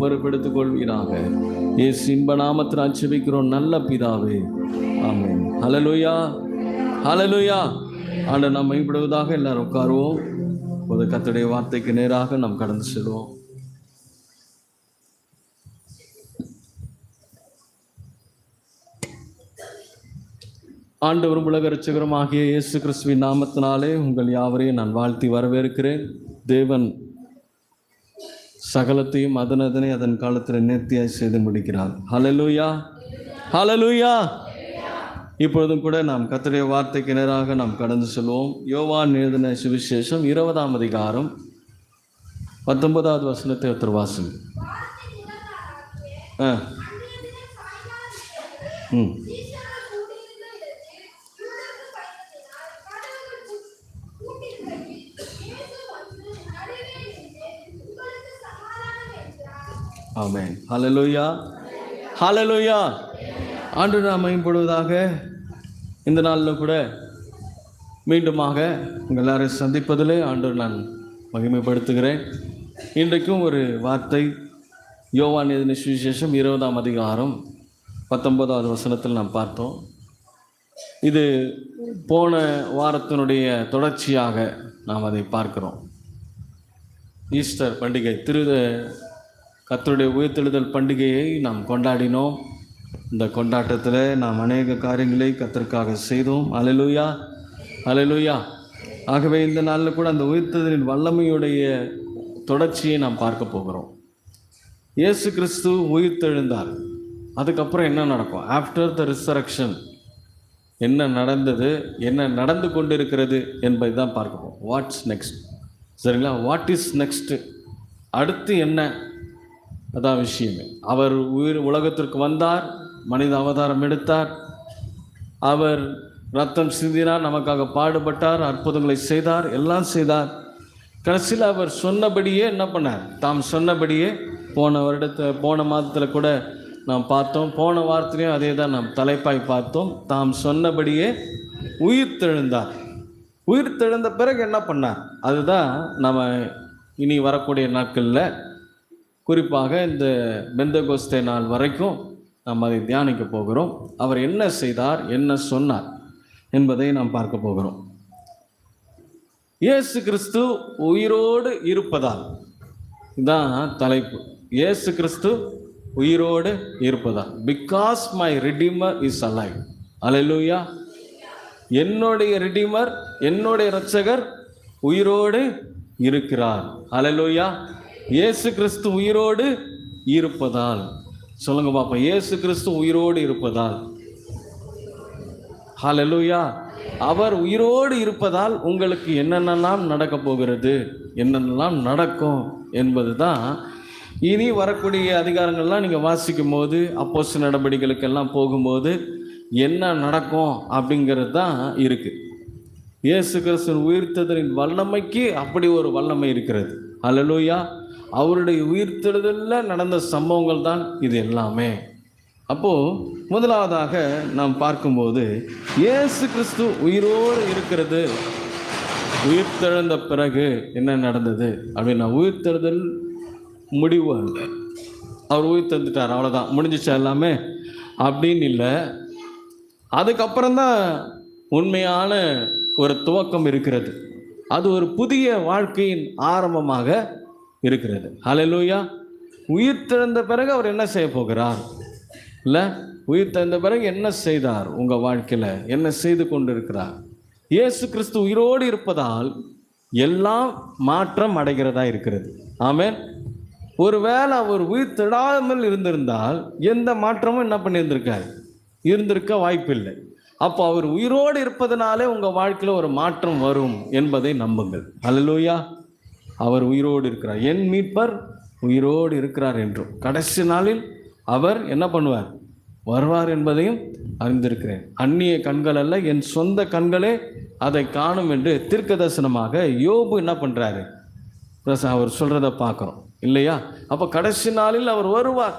பொறுப்பெடுத்துக் கொள்வீராக. இயேசு இன்ப நாமத்தில் ஜெபிக்கிறோம் நல்ல பிதாவே, ஆமென். ஹல்லேலூயா, ஹல்லேலூயா. ஆண்டவர் நாம் மைப்படுவதாக. எல்லாரும் உட்காருவோம். ஒரு கர்த்தருடைய வார்த்தைக்கு நேராக நாம் கடந்து செல்வோம். ஆண்டவரும் உலக இரட்சகரும் ஆகிய இயேசு கிறிஸ்துவின் நாமத்தினாலே உங்கள் யாவரையும் நான் வாழ்த்தி வரவேற்கிறேன். தேவன் சகலத்தையும் அதனை அதன் காலத்தில் நேர்த்தியாய் செய்து முடிக்கிறார். ஹல்லேலூயா, ஹல்லேலூயா. இப்பொழுதும் கூட நாம் கர்த்தருடைய வார்த்தைக்கு நேராக நாம் கடந்து செல்வோம். யோவான் எழுதின சுவிசேஷம் 20ஆம் அதிகாரம் 19வது வசனத்தை ஒருத்தர் வாசிங்க. ஆமென். ஹல்லேலூயா, ஹல்லேலூயா. ஆண்டவர் நாம் மகிமைப்படுவதாக. இந்த நாளில் கூட மீண்டுமாக உங்கள் எல்லாரையும் சந்திப்பதிலே ஆண்டவர் நான் மகிமைப்படுத்துகிறேன். இன்றைக்கும் ஒரு வார்த்தை யோவான் எழுதின சுவிசேஷம் 20ஆம் அதிகாரம் 19வது வசனத்தில் நாம் பார்த்தோம். இது போன வாரத்தினுடைய தொடர்ச்சியாக நாம் அதை பார்க்கிறோம். ஈஸ்டர் பண்டிகை, கர்த்தருடைய உயிர்த்தெழுதல் பண்டிகையை நாம் கொண்டாடினோம். இந்த கொண்டாட்டத்தில் நாம் அநேக காரியங்களை கர்த்தருக்காக செய்தோம். ஹல்லேலூயா, ஹல்லேலூயா. ஆகவே இந்த நாளில் கூட அந்த உயிர்த்தெழுதலின் வல்லமையுடைய தொடர்ச்சியை நாம் பார்க்க போகிறோம். இயேசு கிறிஸ்து உயிர்த்தெழுந்தார். அதுக்கப்புறம் என்ன நடக்கும்? ஆஃப்டர் த ரிசரக்ஷன் என்ன நடந்தது, என்ன நடந்து கொண்டிருக்கிறது என்பதை தான் பார்க்கிறோம். வாட்ஸ் நெக்ஸ்ட், சரிங்களா? வாட் இஸ் நெக்ஸ்ட்டு, அடுத்து என்ன, அதான் விஷயமே. அவர் உலகத்திற்கு வந்தார், மனித அவதாரம் எடுத்தார், அவர் ரத்தம் சிந்தினார், நமக்காக பாடுபட்டார், அற்புதங்களை செய்தார், எல்லாம் செய்தார். கடைசியில் அவர் சொன்னபடியே என்ன பண்ணார்? தாம் சொன்னபடியே போன மாதத்தில் கூட நாம் பார்த்தோம். போன வாரத்திலையும் அதே தான் நாம் தலைப்பாய் பார்த்தோம். தாம் சொன்னபடியே உயிர்த்தெழுந்தார். உயிர்த்தெழுந்த பிறகு என்ன பண்ணார்? அதுதான் நம்ம இனி வரக்கூடிய நாட்களில், குறிப்பாக இந்த பெந்தகோஸ்தே நாள் வரைக்கும் நாம் அதை தியானிக்க போகிறோம். அவர் என்ன செய்தார், என்ன சொன்னார் என்பதை நாம் பார்க்க போகிறோம். இயேசு கிறிஸ்து உயிரோடு இருப்பதால், இதுதான் தலைப்பு. இயேசு கிறிஸ்து உயிரோடு இருப்பதால், because my redeemer is alive. Hallelujah. என்னுடைய ரிடீமர், என்னுடைய இரட்சகர் உயிரோடு இருக்கிறார். ஹல்லேலூயா. இயேசு கிறிஸ்து உயிரோடு இருப்பதால், சொல்லுங்க பாப்பா, இயேசு கிறிஸ்து உயிரோடு இருப்பதால். ஹல்லேலூயா. அவர் உயிரோடு இருப்பதால் உங்களுக்கு என்னென்னலாம் நடக்க போகிறது, என்னென்னலாம் நடக்கும் என்பது தான் இனி வரக்கூடிய அதிகாரங்கள்லாம் நீங்கள் வாசிக்கும் போது, அப்போஸ்தலர் நடவடிக்கைகளுக்கெல்லாம் போகும்போது என்ன நடக்கும் அப்படிங்கிறது தான் இருக்குது. இயேசு கிறிஸ்து உயிர்த்தெழுதலின் வல்லமைக்கு அப்படி ஒரு வல்லமை இருக்கிறது. ஹல்லேலூயா. அவருடைய உயிர்த்தெழுதலில் நடந்த சம்பவங்கள் தான் இது எல்லாமே. அப்போது முதலாவதாக நாம் பார்க்கும்போது, இயேசு கிறிஸ்து உயிரோடு இருக்கிறது. உயிர்த்தெழுந்த பிறகு என்ன நடந்தது அப்படின்னா, உயிர்த்தெழுதல் முடிவு அல்ல. அவர் உயிர்த்தெழுந்துட்டார், அவ்வளோதான், முடிஞ்சிச்சா எல்லாமே அப்படின்னு இல்லை. அதுக்கப்புறம்தான் உண்மையான ஒரு துவக்கம் இருக்கிறது. அது ஒரு புதிய வாழ்க்கையின் ஆரம்பமாக இருக்கிறது. ஹல்லேலூயா. உயிர்த்தெழுந்த பிறகு அவர் என்ன செய்ய போகிறார்? இல்லை, உயிர்த்தெழுந்த பிறகு என்ன செய்தார், உங்கள் வாழ்க்கையில் என்ன செய்து கொண்டு இருக்கிறார்? இயேசு கிறிஸ்து உயிரோடு இருப்பதால் எல்லாம் மாற்றம் அடைகிறதா இருக்கிறது. ஆமென். ஒருவேளை அவர் உயிர்த்தெழாமல் இருந்திருந்தால் எந்த மாற்றமும் என்ன பண்ணியிருந்திருக்காரு? இருந்திருக்க வாய்ப்பில்லை. அப்போ அவர் உயிரோடு இருப்பதனாலே உங்கள் வாழ்க்கையில் ஒரு மாற்றம் வரும் என்பதை நம்புங்கள். ஹல்லேலூயா. அவர் உயிரோடு இருக்கிறார், என் மீட்பர் உயிரோடு இருக்கிறார் என்றும் கடைசி நாளில் அவர் என்ன பண்ணுவார்? வருவார் என்பதையும் அறிந்திருக்கிறேன். அந்நிய கண்கள் அல்ல, என் சொந்த கண்களே அதை காணும் என்று தீர்க்க தரிசனமாக யோபு என்ன பண்ணுறாரு? அவர் சொல்கிறத பார்க்குறோம் இல்லையா? அப்போ கடைசி நாளில் அவர் வருவார்.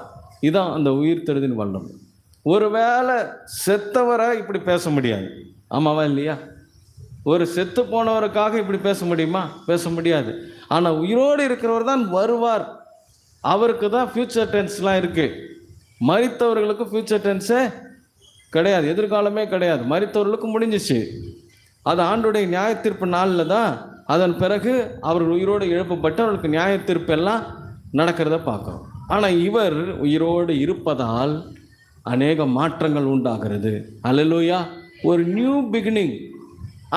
இதான் அந்த உயிர்த்தெழுதலின் வல்லமை. ஒருவேளை செத்தவரை இப்படி பேச முடியாது. ஆமாவா இல்லையா? ஒரு செத்து போனவருக்காக இப்படி பேச முடியுமா? பேச முடியாது. ஆனால் உயிரோடு இருக்கிறவர் தான் வருவார் அவருக்கு தான் ஃப்யூச்சர் டென்ஸ்லாம் இருக்குது. மரித்தவர்களுக்கு ஃப்யூச்சர் டென்ஸே கிடையாது, எதிர்காலமே கிடையாது. மரித்தவர்களுக்கு முடிஞ்சிச்சு. அது ஆண்டுடைய நியாயத்தீர்ப்பு நாளில் தான் அதன் பிறகு அவர் உயிரோடு எழுப்பப்பட்டு அவருக்கு நியாயத்தீர்ப்பு எல்லாம் நடக்கிறத பார்க்குறோம். ஆனால் இவர் உயிரோடு இருப்பதால் அநேக மாற்றங்கள் உண்டாகிறது. அல்லேலூயா. ஒரு நியூ பிகினிங்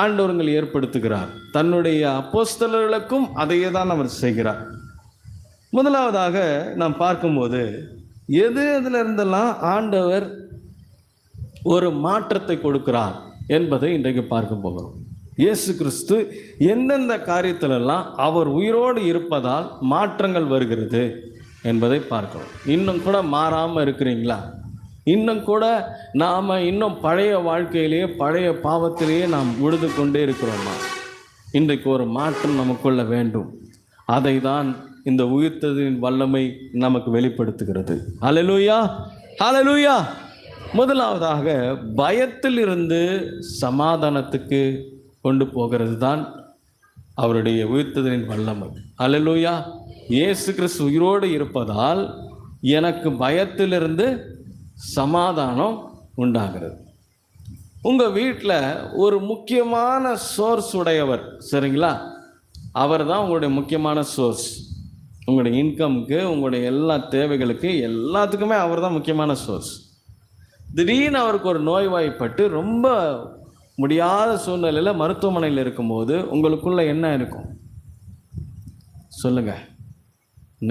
ஆண்டவர்கள் ஏற்படுத்துகிறார். தன்னுடைய அப்போஸ்தலர்களுக்கும் அதையே தான் அவர் செய்கிறார். முதலாவதாக நாம் பார்க்கும்போது எதுல இருந்தெல்லாம் ஆண்டவர் ஒரு மாற்றத்தை கொடுக்கிறார் என்பதை இன்றைக்கு பார்க்க போகிறோம். இயேசு கிறிஸ்து எந்தெந்த காரியத்திலெல்லாம் அவர் உயிரோடு இருப்பதால் மாற்றங்கள் வருகிறது என்பதை பார்க்கிறோம். இன்னும் கூட மாறாமல் இருக்கிறீங்களா? இன்னும் கூட நாம் இன்னும் பழைய வாழ்க்கையிலேயே பழைய பாவத்திலேயே நாம் உழுது கொண்டே இருக்கிறோமா? இன்றைக்கு ஒரு மாற்றம் நமக்குள்ள வேண்டும். அதை தான் இந்த உயிர்த்ததின் வல்லமை நமக்கு வெளிப்படுத்துகிறது. ஹல்லேலூயா, ஹல்லேலூயா. முதலாவதாக பயத்தில் இருந்து சமாதானத்துக்கு கொண்டு போகிறது தான் அவருடைய உயிர்த்ததின் வல்லமை. ஹல்லேலூயா. இயேசு கிறிஸ்து உயிரோடு இருப்பதால் எனக்கு பயத்திலிருந்து சமாதானம் உண்டாகிறது. உங்கள் வீட்டில் ஒரு முக்கியமான சோர்ஸ் உடையவர், சரிங்களா? அவர் தான் உங்களுடைய முக்கியமான சோர்ஸ். உங்களுடைய இன்கம்க்கு, உங்களுடைய எல்லா தேவைகளுக்கு, எல்லாத்துக்குமே அவர் தான் முக்கியமான சோர்ஸ். திடீர்னு அவருக்கு ஒரு நோய்வாய்ப்பட்டு ரொம்ப முடியாத சூழ்நிலையில் மருத்துவமனையில் இருக்கும்போது உங்களுக்குள்ள என்ன இருக்கும் சொல்லுங்க?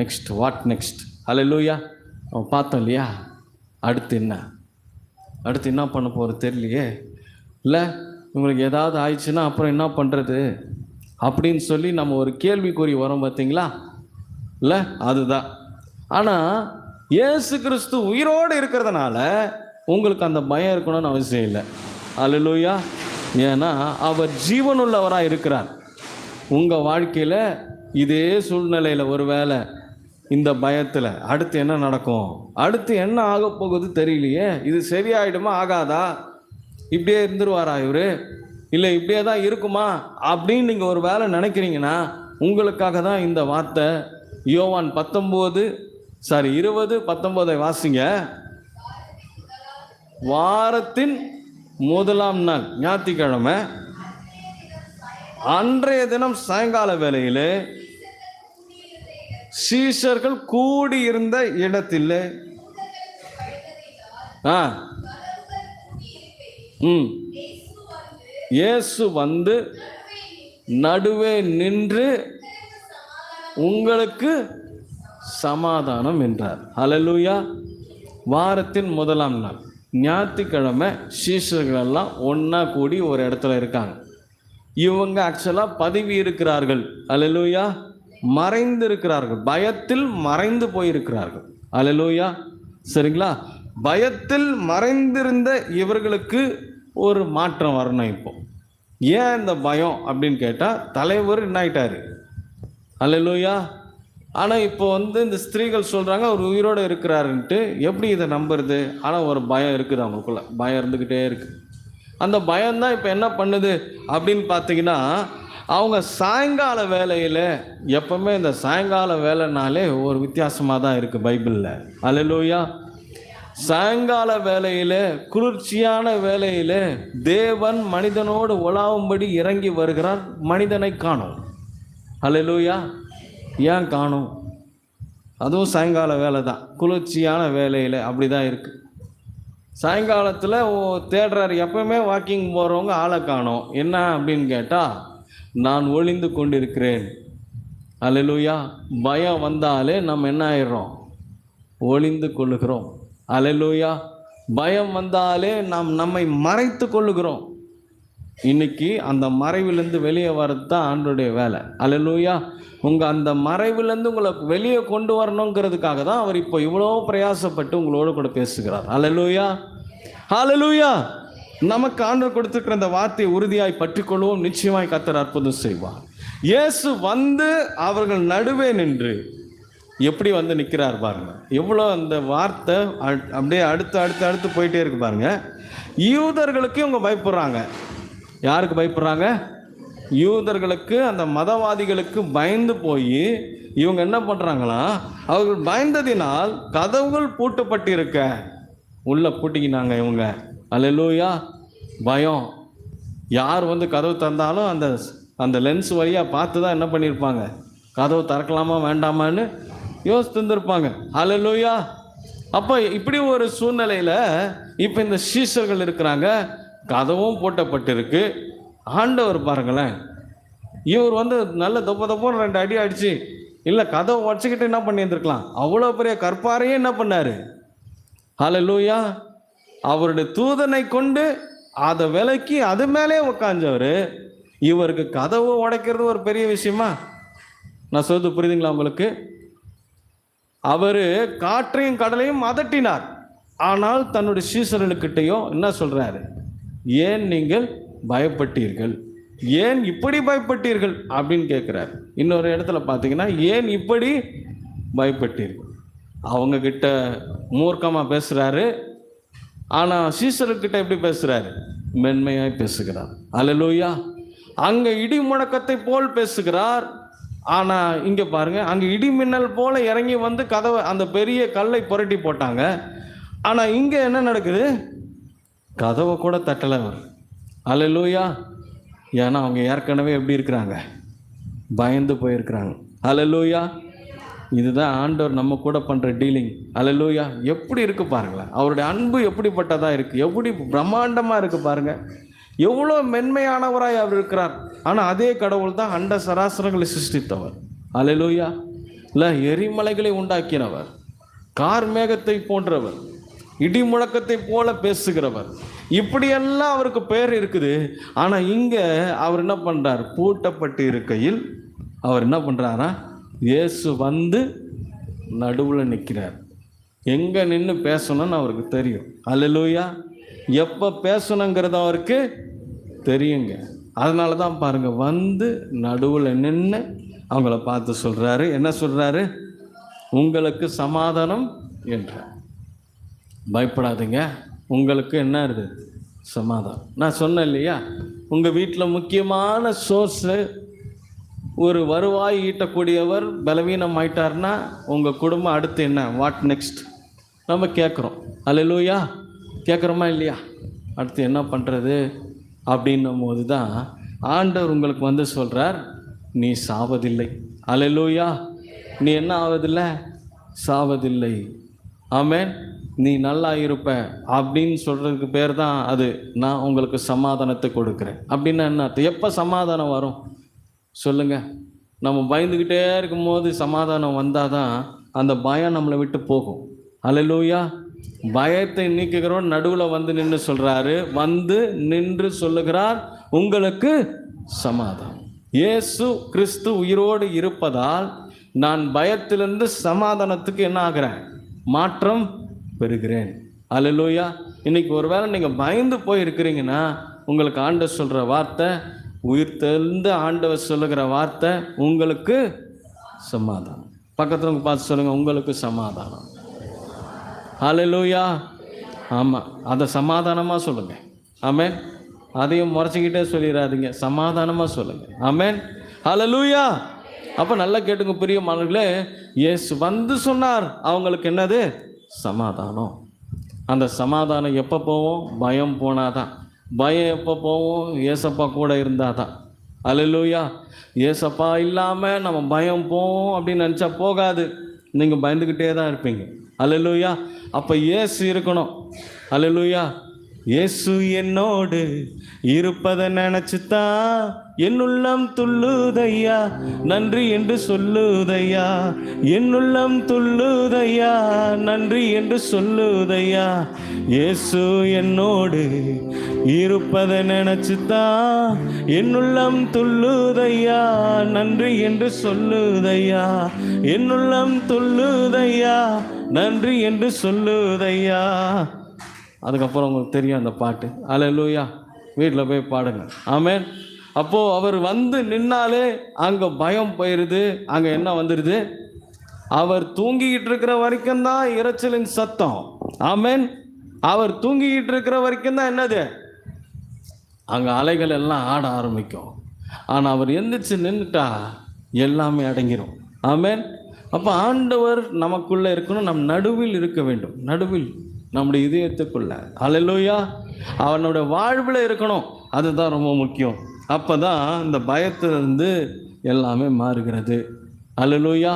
Next, what next? ஹல்லேலூயா. அவன் பார்த்தோம் இல்லையா? அடுத்து என்ன பண்ண போகிறது தெரியலையே, இல்லை உங்களுக்கு ஏதாவது ஆயிடுச்சுன்னா அப்புறம் என்ன பண்ணுறது அப்படின்னு சொல்லி நம்ம ஒரு கேள்விக்குறி வரோம் பார்த்தீங்களா? இல்லை, அதுதான். ஆனால் இயேசு கிறிஸ்து உயிரோடு இருக்கிறதுனால உங்களுக்கு அந்த பயம் இருக்கணும்னு அவசியம் இல்லை. ஹல்லேலூயா. ஏன்னா அவர் ஜீவனுள்ளவராக இருக்கிறார். உங்கள் வாழ்க்கையில் இதே சூழ்நிலையில் ஒருவேளை இந்த பயத்தில் அடுத்து என்ன நடக்கும், அடுத்து என்ன ஆக போகுது தெரியலையே, இது சரியாயிடுமா ஆகாதா, இப்படியே இருந்துருவாரா இவர், இல்லை இப்படியே தான் இருக்குமா அப்படின்னு நீங்கள் ஒரு வேளை நினைக்கிறீங்கன்னா உங்களுக்காக தான் இந்த வார்த்தை. யோவான் 20:19 வாசிங்க. வாரத்தின் முதலாம் நாள் ஞாயிற்றுக்கிழமை அன்றைய தினம் சாயங்கால வேளையிலே சீஷர்கள் கூடியிருந்த இடத்தில் இயேசு வந்து நடுவே நின்று உங்களுக்கு சமாதானம் என்றார். ஹல்லேலூயா. வாரத்தின் முதலாம் நாள் ஞாயிற்றுக்கிழமை சீஷர்கள் எல்லாம் ஒன்றா கூடி ஒரு இடத்துல இருக்காங்க. இவங்க ஆக்சுவலாக பதவி இருக்கிறார்கள். ஹல்லேலூயா. மறைந்து இருக்கிறார்கள், பயத்தில் மறைந்து போயிருக்கிறார்கள். ஹல்லேலூயா. சரிங்களா? பயத்தில் மறைந்திருந்த இவர்களுக்கு ஒரு மாற்றம் வரணும். இப்போ ஏன் இந்த பயம் அப்படின்னு கேட்டால் தலைவர் என்ன ஆயிட்டாரு. ஹல்லேலூயா. ஆனால் இப்போ இந்த ஸ்திரீகள் சொல்கிறாங்க அவர் உயிரோடு இருக்கிறாருன்ட்டு. எப்படி இதை நம்புறது? ஆனால் ஒரு பயம் இருக்குது, அவங்களுக்குள்ள பயம் இருந்துக்கிட்டே இருக்குது. அந்த பயம்தான் இப்போ என்ன பண்ணுது அப்படின்னு பார்த்தீங்கன்னா, அவங்க சாயங்கால வேலையில், எப்பவுமே இந்த சாயங்கால வேலைனாலே ஒரு வித்தியாசமாக தான் இருக்குது பைபிளில். ஹல்லேலூயா. சாயங்கால வேலையில், குளிர்ச்சியான வேலையில் தேவன் மனிதனோடு உலாவும்படி இறங்கி வருகிறார். மனிதனை காணோம். ஹல்லேலூயா. ஏன் காணும்? அதுவும் சாயங்கால வேலை தான், குளிர்ச்சியான வேலையில் அப்படி தான் இருக்குது. சாயங்காலத்தில் தேடுறாரு. எப்பவுமே வாக்கிங் போகிறவங்க ஆளை காணோம். என்ன அப்படின்னு கேட்டால், நான் ஒளிந்து கொண்டிருக்கிறேன். ஹல்லேலூயா. பயம் வந்தாலே நம்ம என்ன ஆயிடுறோம்? ஒளிந்து கொள்ளுகிறோம். ஹல்லேலூயா. பயம் வந்தாலே நாம் நம்மை மறைத்து கொள்ளுகிறோம். இன்னைக்கு அந்த மறைவிலேருந்து வெளியே வர்றது தான் ஆண்டவருடைய வேலை. ஹல்லேலூயா. உங்கள் அந்த மறைவிலேருந்து உங்களை வெளியே கொண்டு வரணுங்கிறதுக்காக தான் அவர் இப்போ இவ்வளோ பிரயாசப்பட்டு உங்களோடு கூட பேசுகிறார். ஹல்லேலூயா, ஹல்லேலூயா. நமக்கு ஆண்டவர் கொடுத்துருக்கிற அந்த வார்த்தையை உறுதியாய் பற்றிக்கொள்வோம். நிச்சயமாய் கர்த்தர் அற்புதம் செய்வார். இயேசு வந்து அவர்கள் நடுவே நின்று எப்படி வந்து நிற்கிறார் பாருங்க. எவ்வளோ அந்த வார்த்தை அப்படியே அடுத்து போயிட்டே இருக்கு பாருங்க. யூதர்களுக்கு இவங்க பயப்படுறாங்க. யாருக்கு பயப்படுறாங்க? யூதர்களுக்கு, அந்த மதவாதிகளுக்கு பயந்து போய் இவங்க என்ன பண்ணுறாங்களா, அவர்கள் பயந்ததினால் கதவுகள் பூட்டப்பட்டிருக்க உள்ள பூட்டிக்கினாங்க இவங்க. அல்லேலூயா. பயம். யார் வந்து கதவு தந்தாலும் அந்த அந்த லென்ஸ் வழியாக பார்த்து தான் என்ன பண்ணியிருப்பாங்க, கதவு திறக்கலாமா வேண்டாமான்னு யோசித்து இருந்திருப்பாங்க. அல்லேலூயா. அப்போ இப்படி ஒரு சூழ்நிலையில் இப்போ இந்த சீஷர்கள் இருக்கிறாங்க, கதவும் பூட்டப்பட்டிருக்கு. ஆண்டவர் பாருங்களேன், இவர் வந்து நல்ல தொப்பன்னு 2 அடி அடிச்சு, இல்லை கதவை உடச்சிக்கிட்டு என்ன பண்ணியிருந்துருக்கலாம், அவ்வளோ பெரிய கற்பாரையும் என்ன பண்ணார். ஹல்லேலூயா. அவருடைய தூதனை கொண்டு அதை விலக்கி அது மேலே உட்காந்தவர். இவருக்கு கதவு உடைக்கிறது ஒரு பெரிய விஷயமா? நான் சொல்றது புரியுதுங்களா உங்களுக்கு? அவர் காற்றையும் கடலையும் அதட்டினார். ஆனால் தன்னுடைய சீஷர்களுக்கிட்டையும் என்ன சொல்றாரு, ஏன் நீங்கள் பயப்பட்டீர்கள், ஏன் இப்படி பயப்பட்டீர்கள் அப்படின்னு கேட்குறாரு. இன்னொரு இடத்துல பார்த்தீங்கன்னா, ஏன் இப்படி பயப்பட்டீர்கள். அவங்க கிட்ட மூர்க்கமாக பேசுகிறாரு, ஆனால் சீஷர்கிட்ட எப்படி பேசுகிறாரு, மென்மையாய் பேசுகிறார். அல்லேலூயா. அங்கே இடி முழக்கத்தை போல் பேசுகிறார். ஆனால் இங்கே பாருங்க, அங்கே இடி மின்னல் போல இறங்கி வந்து கதவை, அந்த பெரிய கல்லை புரட்டி போட்டாங்க. ஆனால் இங்கே என்ன நடக்குது, கதவை கூட தட்டலை அவர். அல்லேலூயா. ஏன்னா அவங்க ஏற்கனவே எப்படி இருக்கிறாங்க, பயந்து போயிருக்கிறாங்க. அல்லேலூயா. இதுதான் ஆண்டவர் நம்ம கூட பண்ணுற டீலிங். அல்லேலூயா. எப்படி இருக்குது பாருங்களேன், அவருடைய அன்பு எப்படிப்பட்டதாக இருக்குது, எப்படி பிரம்மாண்டமாக இருக்குது பாருங்கள், எவ்வளோ மென்மையானவராய் அவர் இருக்கிறார். ஆனால் அதே கடவுள் தான் அண்ட சராசரங்களை சிருஷ்டித்தவர். அல்லேலூயா. இல்லை, எரிமலைகளை உண்டாக்கினவர், கார் மேகத்தை போன்றவர், இடி முழக்கத்தை போல பேசுகிறவர், இப்படியெல்லாம் அவருக்கு பேர் இருக்குது. ஆனால் இங்கே அவர் என்ன பண்ணுறார், பூட்டப்பட்டு இருக்கையில் அவர் என்ன பண்ணுறாரா, இயேசு வந்து நடுவில் நிற்கிறார். எங்கே நின்று பேசணும்னு அவருக்கு தெரியும். அல்லேலூயா. எப்போ பேசணுங்கிறது அவருக்கு தெரியுங்க. அதனால தான் பாருங்கள், வந்து நடுவில் நின்று அவங்கள பார்த்து சொல்கிறாரு, என்ன சொல்கிறாரு, உங்களுக்கு சமாதானம் என்றார். பயப்படாதீங்க, உங்களுக்கு என்ன இருக்குது, சமாதானம். நான் சொன்னேன் இல்லையா, உங்கள் வீட்டில் முக்கியமான சோர்ஸு ஒரு வருவாய் ஈட்டக்கூடியவர் பலவீனம் ஆயிட்டார்னா உங்கள் குடும்பம் அடுத்து என்ன, வாட் நெக்ஸ்ட் நம்ம கேட்குறோம். அல்லேலூயா. கேட்குறோமா இல்லையா, அடுத்து என்ன பண்ணுறது அப்படின்னும் போது தான் ஆண்டவர் உங்களுக்கு வந்து சொல்கிறார், நீ சாவதில்லை. அல்லேலூயா. நீ என்ன ஆவதில்லை, சாவதில்லை. ஆமென். நீ நல்லா இருப்ப அப்படின்னு சொல்கிறதுக்கு பேர் தான் அது, நான் உங்களுக்கு சமாதானத்தை கொடுக்குறேன் அப்படின்னா என்ன அர்த்தம்? எப்போ சமாதானம் வரும் சொல்லுங்கள்? நம்ம பயந்துக்கிட்டே இருக்கும்போது சமாதானம் வந்தால் தான் அந்த பயம் நம்மளை விட்டு போகும். அல்லேலூயா. பயத்தை நீக்குகிறோம், நடுவில் வந்து நின்று சொல்கிறாரு, வந்து நின்று சொல்லுகிறார், உங்களுக்கு சமாதானம். இயேசு கிறிஸ்து உயிரோடு இருப்பதால் நான் பயத்திலிருந்து சமாதானத்துக்கு என்ன ஆகிறேன், மாற்றம் பெறுகிறேன். அல்லேலூயா. இன்னைக்கு ஒருவேளை நீங்கள் பயந்து போய் இருக்கிறீங்கன்னா உங்களுக்கு ஆண்டவர் சொல்கிற வார்த்தை, உயிர் தெழுந்த ஆண்டவர் சொல்லுகிற வார்த்தை, உங்களுக்கு சமாதானம். பக்கத்தில் பார்த்து சொல்லுங்கள், உங்களுக்கு சமாதானம். அல்லேலூயா. ஆமாம், அதை சமாதானமாக சொல்லுங்கள். ஆமென். அதையும் முறைச்சிக்கிட்டே சொல்லிடாதீங்க, சமாதானமாக சொல்லுங்கள். ஆமென். அல்லேலூயா. அப்போ நல்லா கேட்டுங்க பிரியமானவர்களே, இயேசு வந்து சொன்னார், அவங்களுக்கு என்னது, சமாதானம். அந்த சமாதானம் எப்போ போவோம், பயம் போனாதான். பயம் எப்போ போவோம், ஏசப்பா கூட இருந்தால் தான். அல்லேலூயா. ஏசப்பா இல்லாமல் நம்ம பயம் போவோம் அப்படின்னு நினச்சா போகாது, நீங்கள் பயந்துக்கிட்டே தான் இருப்பீங்க. அல்லேலூயா. அப்போ இயேசு இருக்கணும். அல்லேலூயா. இயேசு என்னோடு இருப்பதை நினச்சித்தான் என்னுள்ளம் துள்ளுதையா, நன்றி என்று சொல்லுதையா, என்னுள்ளம் துள்ளுதையா, நன்றி என்று சொல்லுதையா. இயேசு என்னோடு இருப்பதை நினச்சித்தான் என்னுள்ளம் துள்ளுதையா, நன்றி என்று சொல்லுதையா, என்னுள்ளம் துள்ளுதையா, நன்றி என்று சொல்லுதையா. அதுக்கப்புறம் உங்களுக்கு தெரியும் அந்த பாட்டு. அல்லேலூயா. வீட்டில் போய் பாடுங்க. ஆமென். அப்போது அவர் வந்து நின்னாலே அங்கே பயம் போயிடுது, அங்கே என்ன வந்துடுது, அவர் தூங்கிக்கிட்டு இருக்கிற வரைக்கும் தான் இரைச்சலின் சத்தம். ஆமென். அவர் தூங்கிக்கிட்டு இருக்கிற வரைக்கும் தான் என்னது, அங்கே அலைகள் எல்லாம் ஆட ஆரம்பிக்கும். ஆனால் அவர் எந்திரிச்சு நின்றுட்டா எல்லாமே அடங்கிடும். ஆமென். அப்போ ஆண்டவர் நமக்குள்ளே இருக்கணும், நம் நடுவில் இருக்க வேண்டும், நடுவில் நம்முடைய இதயத்துக்குள்ள. அல்லேலூயா. அவனோட வாழ்வில் இருக்கணும், அதுதான் ரொம்ப முக்கியம். அப்போ தான் இந்த பயத்திலிருந்து எல்லாமே மாறுகிறது. அல்லேலூயா.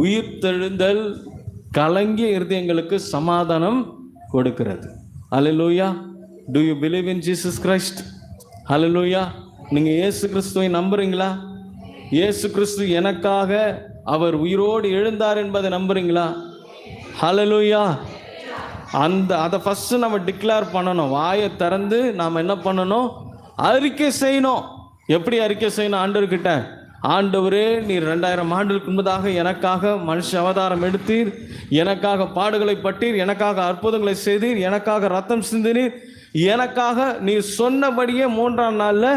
உயிர்த்தெழுதல் கலங்கிய இருதயங்களுக்கு சமாதானம் கொடுக்கிறது. Alleluia. Do you believe in Jesus Christ? Alleluia. நீங்கள் இயேசு கிறிஸ்துவை நம்புறீங்களா? இயேசு கிறிஸ்து எனக்காக அவர் உயிரோடு எழுந்தார் என்பதை நம்புறீங்களா? ஹல்லேலூயா. அதை ஃபஸ்ட்டு நம்ம டிக்ளேர் பண்ணணும். வாயை திறந்து நாம் என்ன பண்ணணும்? அறிக்கை செய்யணும். எப்படி அறிக்கை செய்யணும்? ஆண்டவர்கிட்ட, ஆண்டவரே, நீர் 2000 ஆண்டுகளுக்கு முன்பதாக எனக்காக மனுஷ அவதாரம் எடுத்தீர், எனக்காக பாடுகளை பட்டீர், எனக்காக அற்புதங்களை செய்தீர், எனக்காக ரத்தம் சிந்தினீர், எனக்காக நீர் சொன்னபடியே 3ஆம் நாளில்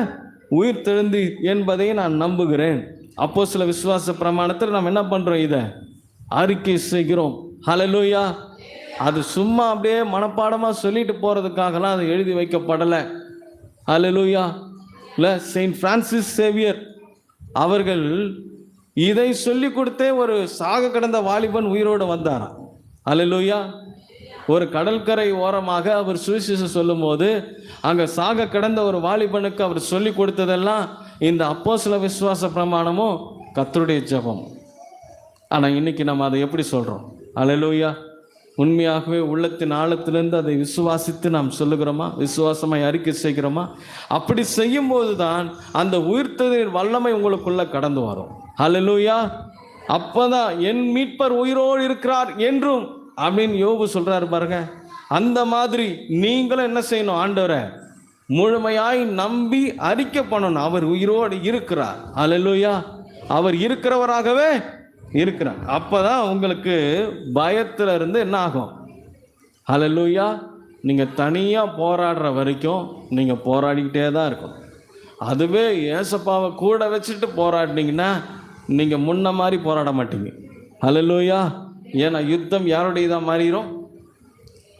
உயிர் தெழுந்தீர் என்பதை நான் நம்புகிறேன். அப்போஸ்தல விசுவாச பிரமாணத்தில் நாம் என்ன பண்ணுறோம்? இதை அறிக்கை செய்கிறோம். ஹல்லேலூயா. அது சும்மா அப்படியே மனப்பாடமாக சொல்லிட்டு போகிறதுக்காகலாம் அது எழுதி வைக்கப்படலை. ஹல்லேலூயா. இல்லை, செயின்ட் பிரான்சிஸ் சேவியர் அவர்கள் இதை சொல்லி கொடுத்தே ஒரு சாக கிடந்த வாலிபன் உயிரோடு வந்தாராம். ஹல்லேலூயா. ஒரு கடற்கரை ஓரமாக அவர் சுவிசேஷம் சொல்லும் போது அங்கே சாக கிடந்த ஒரு வாலிபனுக்கு அவர் சொல்லி கொடுத்ததெல்லாம் இந்த அப்போஸ்தல விசுவாச பிரமாணமும் கர்த்தருடைய ஜெபம். ஆனால் இன்னைக்கு நம்ம அதை எப்படி சொல்கிறோம்? அல்லேலூயா. உண்மையாகவே உள்ளத்தின் ஆழத்திலிருந்து அதை விசுவாசித்து நாம் சொல்லுகிறோமா? விசுவாசமாய் அறிக்கை செய்கிறோமா? அப்படி செய்யும்போது தான் அந்த உயிர்த்தெழுதலின் வல்லமை உங்களுக்குள்ள கடந்து வரும். அல்லேலூயா. அப்போதான் என் மீட்பர் உயிரோடு இருக்கிறார் என்றும் அப்படின்னு யோபு சொல்றாரு பாருங்க. அந்த மாதிரி நீங்களும் என்ன செய்யணும்? ஆண்டவரை முழுமையாய் நம்பி அறிக்கை பண்ணணும். அவர் உயிரோடு இருக்கிறார். அல்லேலூயா. அவர் இருக்கிறவராகவே இருக்கிறார். அப்பதான் உங்களுக்கு பயத்துல இருந்து என்ன ஆகும்? அல்லேலூயா. நீங்க தனியா போராடுற வரைக்கும் நீங்க போராடிக்கிட்டே தான் இருக்கணும். அதுவே ஏசப்பாவை கூட வச்சுட்டு போராடினீங்கன்னா நீங்க முன்ன மாதிரி போராட மாட்டீங்க. அல்லேலூயா. ஏன்னா யுத்தம் யாருடையதான் மாறிடும்?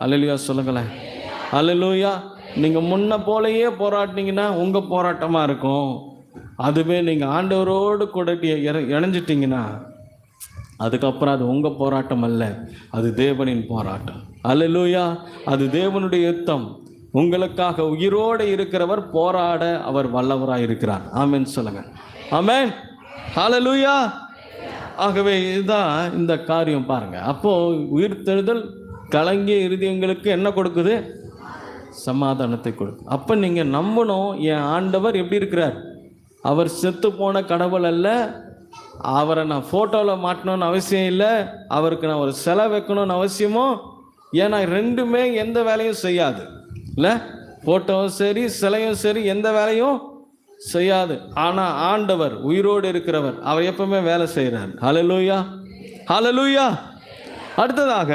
அல்லேலூயா சொல்லுங்களேன். அல்லேலூயா. நீங்கள் முன்ன போலையே போராட்டினீங்கன்னா உங்கள் போராட்டமாக இருக்கும். அதுவே நீங்கள் ஆண்டவரோடு கூட இணைஞ்சிட்டிங்கன்னா அதுக்கப்புறம் அது உங்கள் போராட்டம் அல்ல, அது தேவனின் போராட்டம். அல்லேலூயா. அது தேவனுடைய யுத்தம். உங்களுக்காக உயிரோடு இருக்கிறவர் போராட அவர் வல்லவராக இருக்கிறார். ஆமென் சொல்லுங்க. ஆமென். ஹல்லேலூயா. ஆகவே இதுதான் இந்த காரியம் பாருங்க. அப்போ உயிர்த்தெழுதல் கலங்கிய இருதயங்களுக்கு என்ன கொடுக்குது? சமாதானத்தை கொடுக்கும். அப்போ நீங்கள் நம்பணும், என் ஆண்டவர் எப்படி இருக்கிறார்? அவர் செத்து போன கடவுள் அல்ல. அவரை நான் ஃபோட்டோவில் மாட்டணும்னு அவசியம் இல்லை. அவருக்கு நான் ஒரு சிலை வைக்கணும்னு அவசியமோ? ஏன்னா ரெண்டுமே எந்த வேலையும் செய்யாது. இல்லை, ஃபோட்டோவும் சரி சிலையும் சரி எந்த வேலையும் செய்யாது. ஆனால் ஆண்டவர் உயிரோடு இருக்கிறவர், அவர் எப்பவுமே வேலை செய்கிறார். ஹல்லேலூயா. ஹல்லேலூயா. அடுத்ததாக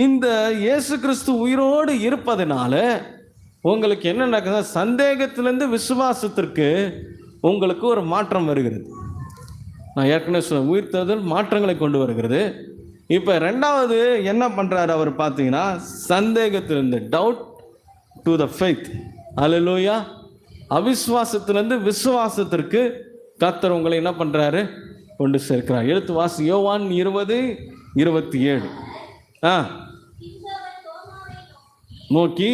இந்த இயேசு கிறிஸ்து உயிரோடு இருப்பதனால உங்களுக்கு என்ன நடக்குது? சந்தேகத்திலிருந்து விசுவாசத்திற்கு உங்களுக்கு ஒரு மாற்றம் வருகிறது. நான் ஏற்கனவே சொன்ன உயிர்த்தெழுதல் மாற்றங்களை கொண்டு வருகிறது. இப்போ ரெண்டாவது என்ன பண்ணுறாரு அவர் பார்த்தீங்கன்னா, சந்தேகத்திலிருந்து டவுட் டு த ஃபெய்த். அல்லேலூயா. அவிசுவாசத்திலிருந்து விசுவாசத்திற்கு கர்த்தர் உங்களை என்ன பண்ணுறாரு? கொண்டு சேர்க்கிறார். எடுத்து வாசி. யோவான் 20:27 நோக்கி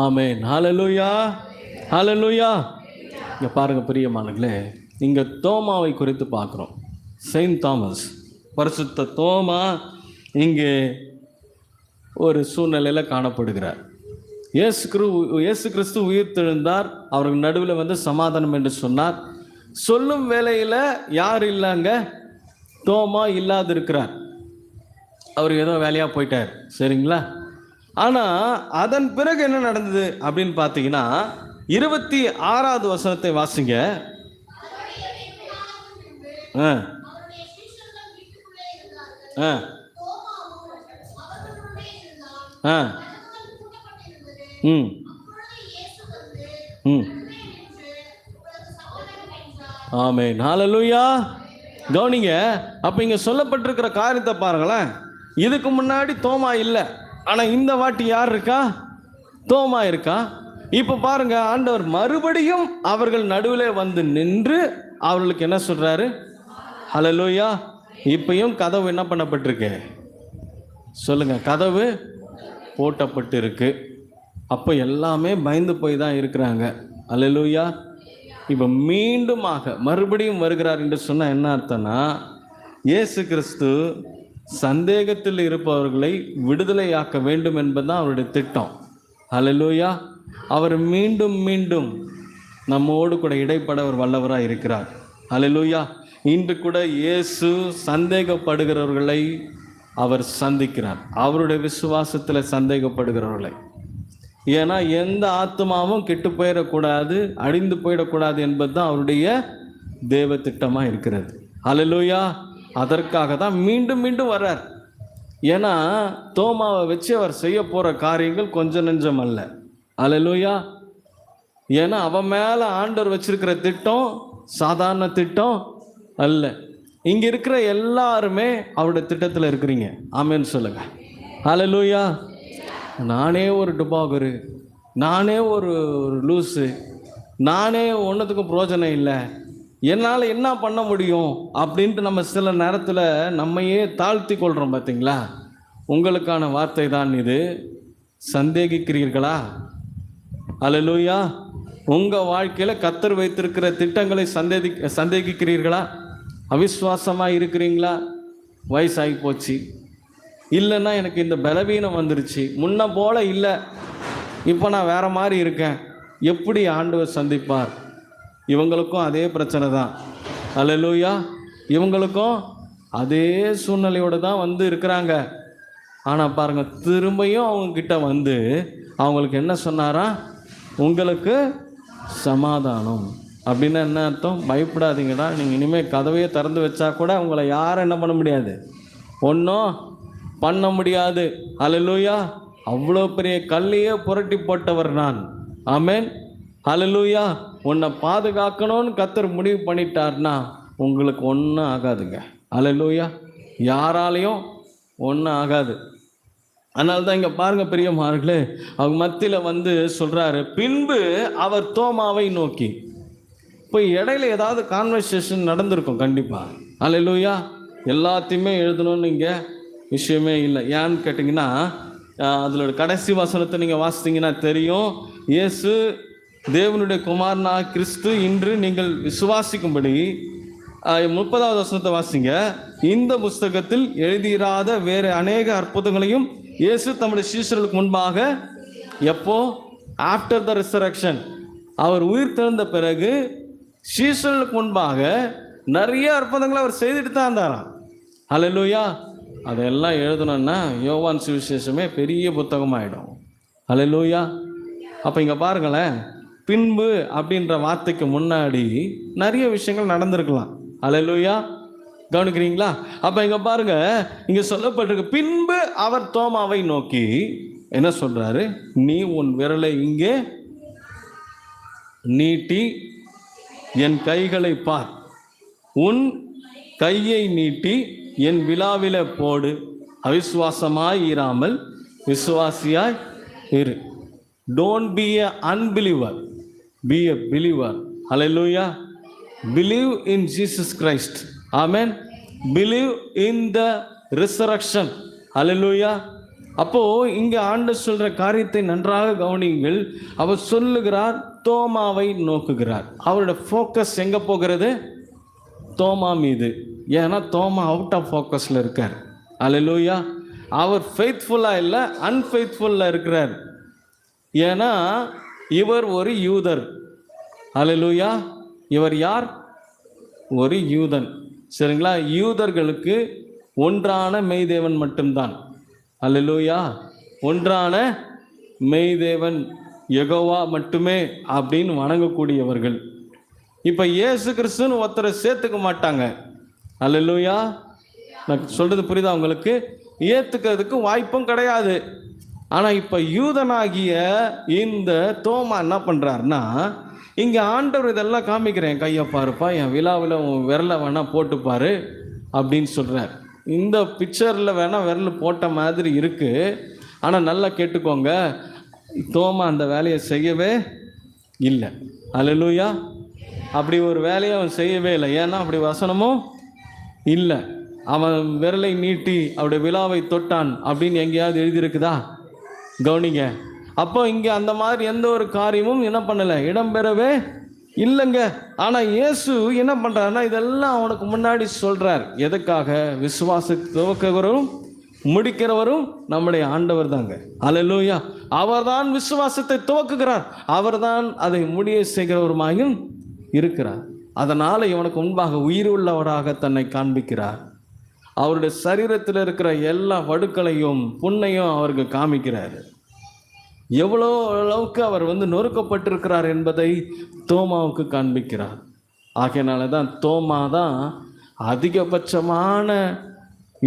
ஆமென். ஹல்லேலூயா. ஹல்லேலூயா. இங்கே பாருங்கள் பிரியமானங்களே, இங்கே தோமாவை குறித்து பார்க்குறோம். செயின்ட் தாமஸ், பரிசுத்த தோமா இங்கே ஒரு சூழ்நிலையில் காணப்படுகிறார். இயேசு கிறிஸ்து உயிர்த்தெழுந்தார், அவருக்கு நடுவில் வந்து சமாதானம் என்று சொன்னார். சொல்லும் வேளையில் யார் இல்லைங்க? தோமா இல்லாது இருக்கிறார். அவர் ஏதோ வேலையாக போயிட்டார். சரிங்களா? ஆனால் அதன் பிறகு என்ன நடந்தது அப்படின்னு பார்த்தீங்கன்னா, 26வது வசனத்தை வாசிங்க. ஆமென். ஹல்லேலூயா. கவனிங்க, அப்போ இங்கே சொல்லப்பட்டிருக்கிற காரியத்தை பாருங்களேன். இதுக்கு முன்னாடி தோமா இல்லை, ஆனால் இந்த வாட்டி யார் இருக்கா? தோமா இருக்கா. இப்போ பாருங்க, ஆண்டவர் மறுபடியும் அவர்கள் நடுவில் வந்து நின்று அவர்களுக்கு என்ன சொல்றாரு? ஹல்லேலூயா. இப்பயும் கதவு என்ன பண்ணப்பட்டிருக்கு? சொல்லுங்க, கதவு போட்டப்பட்டு இருக்கு. அப்போ எல்லாமே பயந்து போய் தான் இருக்கிறாங்க. ஹல்லேலூயா. இப்போ மீண்டுமாக மறுபடியும் வருகிறார் என்று சொன்னால் என்ன அர்த்தம்னா, இயேசு கிறிஸ்து சந்தேகத்தில் இருப்பவர்களை விடுதலையாக்க வேண்டும் என்பதுதான் அவருடைய திட்டம். ஹல்லேலூயா. அவர் மீண்டும் மீண்டும் நம்மோடு கூட இடைப்பட அவர் வல்லவராக இருக்கிறார். ஹல்லேலூயா. இன்று கூட இயேசு சந்தேகப்படுகிறவர்களை அவர் சந்திக்கிறார், அவருடைய விசுவாசத்தில் சந்தேகப்படுகிறவர்களை. ஏன்னா எந்த ஆத்மாவும் கெட்டு போயிடக்கூடாது, அழிந்து போயிடக்கூடாது என்பது தான் அவருடைய தேவ திட்டமாக இருக்கிறது. ஹல்லேலூயா. அதற்காக தான் மீண்டும் மீண்டும் வர்றார். ஏன்னா தோமாவை வச்சு அவர் செய்ய போகிற காரியங்கள் கொஞ்சம் நெஞ்சம் அல்ல. ஹல்லேலூயா. ஏன்னா அவன் மேலே ஆண்டவர் வச்சிருக்கிற திட்டம் சாதாரண திட்டம் அல்ல. இங்கே இருக்கிற எல்லாருமே அவருடைய திட்டத்தில் இருக்கிறீங்க. ஆமென்னு சொல்லுங்க. ஹல்லேலூயா. நானே ஒரு டுபாகரு, நானே ஒரு லூஸு, நானே ஒன்றுத்துக்கும் பிரயோஜனம் இல்லை, என்னால் என்ன பண்ண முடியும் அப்படின்ட்டு நம்ம சில நேரத்தில் நம்மையே தாழ்த்தி கொள்கிறோம். பார்த்தீங்களா? உங்களுக்கான வார்த்தை தான் இது. சந்தேகிக்கிறீர்களா? ஹல்லேலூயா. உங்கள் வாழ்க்கையில் கர்த்தர் வைத்திருக்கிற திட்டங்களை சந்தேகிக்கிறீர்களா? அவிசுவாசமாக இருக்கிறீங்களா? வயசாகி போச்சு, இல்லைன்னா எனக்கு இந்த பலவீனம் வந்துருச்சு, முன்ன போல இல்லை, இப்போ நான் வேற மாதிரி இருக்கேன், எப்படி ஆண்டவர் சந்திப்பார்? இவங்களுக்கும் அதே பிரச்சனை தான். ஹல்லேலூயா. இவங்களுக்கும் அதே சூழ்நிலையோடு தான் வந்து இருக்கிறாங்க. ஆனால் பாருங்கள், திரும்பியும் அவங்கக்கிட்ட வந்து அவங்களுக்கு என்ன சொன்னாரா? உங்களுக்கு சமாதானம். அப்படின்னா என்ன அர்த்தம்? பயப்படாதீங்கடா, நீங்கள் இனிமேல் கதவையே திறந்து வச்சா கூட உங்களை யாரும் என்ன பண்ண முடியாது, ஒன்றும் பண்ண முடியாது. ஹல்லேலூயா. அவ்வளோ பெரிய கல்லையே புரட்டி போட்டவர் நான். ஆமென். ஹல்லேலூயா. உன்னை பாதுகாக்கணும்னு கர்த்தர் முடிவு பண்ணிட்டார்னா உங்களுக்கு ஒன்றும் ஆகாதுங்க. ஹல்லேலூயா. யாராலையும் ஒன்றும் ஆகாது. அதனால தான் இங்கே பாருங்க பிரியமானவர்களே, அவங்க மத்தியில் வந்து சொல்கிறாரு, பின்பு அவர் தோமாவை நோக்கி. இப்போ இடையில ஏதாவது கான்வர்சேஷன் நடந்திருக்கும் கண்டிப்பாக. ஹல்லேலூயா. எல்லாத்தையுமே எழுதணும்னு இங்கே விஷயமே இல்லை. ஏன்னு கேட்டிங்கன்னா, அதில் கடைசி வசனத்தை நீங்கள் வாசித்தீங்கன்னா தெரியும். இயேசு தேவனுடைய குமாரனா கிறிஸ்து இன்று நீங்கள் விசுவாசிக்கும்படி 30வது வசனத்தை வாசிங்க. இந்த புஸ்தகத்தில் எழுதியிராத வேறு அநேக அற்புதங்களையும் இயேசு தம்முடைய சீஷர்களுக்கு முன்பாக, எப்போ? ஆஃப்டர் த ரிசரக்ஷன், அவர் உயிர் தெழுந்த பிறகு சீஷர்களுக்கு முன்பாக நிறைய அற்புதங்களை அவர் செய்துட்டு தான் இருந்தாராம். ஹல்லேலூயா. அதெல்லாம் எழுதணும்னா யோவான் சுவிசேஷமே பெரிய புத்தகமாகிடும். ஹல்லேலூயா. அப்போ இங்கே பாருங்களேன், பின்பு அப்படின்ற வார்த்தைக்கு முன்னாடி நிறைய விஷயங்கள் நடந்திருக்கலாம். ஹல்லேலூயா. கவனிக்கிறீங்களா? அப்போ இங்கே பாருங்க, இங்கே சொல்லப்பட்டிருக்கு, பின்பு அவர் தோமாவை நோக்கி என்ன சொல்றாரு? நீ உன் விரலை இங்கே நீட்டி என் கைகளை பார், உன் கையை நீட்டி என் விலாவில போடு, அவிசுவாசமாய் இராமல் விசுவாசியாய் இரு. Don't be a unbeliever, be a believer. Hallelujah. Believe in Jesus Christ. Amen. Believe in the resurrection. Hallelujah. அப்போ இங்க ஆண்டவர் சொல்ற காரியத்தை நன்றாக கவனியுங்கள். அவர் சொல்லுகிறார், தோமாவை நோக்குகிறார். அவரோட ஃபோக்கஸ் எங்க போகிறது? தோமா மீது. ஏன்னா தோமா அவுட் ஆஃப் ஃபோக்கஸில் இருக்கார். ஹல்லேலூயா. அவர் ஃபெய்த்ஃபுல்லாக இல்லை, அன்ஃபெய்த்ஃபுல்லாக இருக்கிறார். ஏன்னா இவர் ஒரு யூதர். ஹல்லேலூயா. இவர் யார்? ஒரு யூதன். சரிங்களா? யூதர்களுக்கு ஒன்றான மெய்தேவன் மட்டும்தான். ஹல்லேலூயா. ஒன்றான மெய்தேவன் யெகோவா மட்டுமே அப்படின்னு வணங்கக்கூடியவர்கள். இப்போ இயேசு கிறிஸ்துன்னு ஒருத்தரை சேர்த்துக்க மாட்டாங்க. ஹல்லேலூயா. நான் சொல்கிறது புரியுதா உங்களுக்கு? ஏற்றுக்கிறதுக்கு வாய்ப்பும் கிடையாது. ஆனால் இப்போ யூதனாகிய இந்த தோமா என்ன பண்ணுறாருன்னா, இங்கே ஆண்டவர் இதெல்லாம் காமிக்கிறேன், கையை பாருப்பா, என் விழாவில் உன் விரலை வேணால் போட்டுப்பாரு அப்படின்னு சொல்கிறார். இந்த பிக்சரில் வேணால் விரல் போட்ட மாதிரி இருக்குது. ஆனால் நல்லா கேட்டுக்கோங்க, தோமா அந்த வேலையை செய்யவே இல்லை. அல்லேலூயா. அப்படி ஒரு வேலையை அவன் செய்யவே இல்லை. ஏன்னா அப்படி வசனமும் இல்லை. அவன் விரலை நீட்டி அவருடைய விழாவை தொட்டான் அப்படின்னு எங்கேயாவது எழுதியிருக்குதா? கவனிங்க. அப்போ இங்கே அந்த மாதிரி எந்த ஒரு காரியமும் என்ன பண்ணலை, இடம்பெறவே இல்லைங்க. ஆனால் இயேசு என்ன பண்ணுறாருன்னா இதெல்லாம் அவனுக்கு முன்னாடி சொல்கிறார். எதுக்காக? விசுவாசத்தை துவக்கிறவரும் முடிக்கிறவரும் நம்முடைய ஆண்டவர் தாங்க. அல்லேலூயா. அவர்தான் விசுவாசத்தை துவக்குகிறார், அவர்தான் அதை முடிய செய்கிறவருமாயும் இருக்கிறார். அதனால் இவனுக்கு முன்பாக உயிர் உள்ளவராக தன்னை காண்பிக்கிறார். அவருடைய சரீரத்தில் இருக்கிற எல்லா வடுக்களையும் புண்ணையும் அவருக்கு காமிக்கிறார். எவ்வளோ அளவுக்கு அவர் நொறுக்கப்பட்டிருக்கிறார் என்பதை தோமாவுக்கு காண்பிக்கிறார். ஆகையினால தான் தோமா தான் அதிகபட்சமான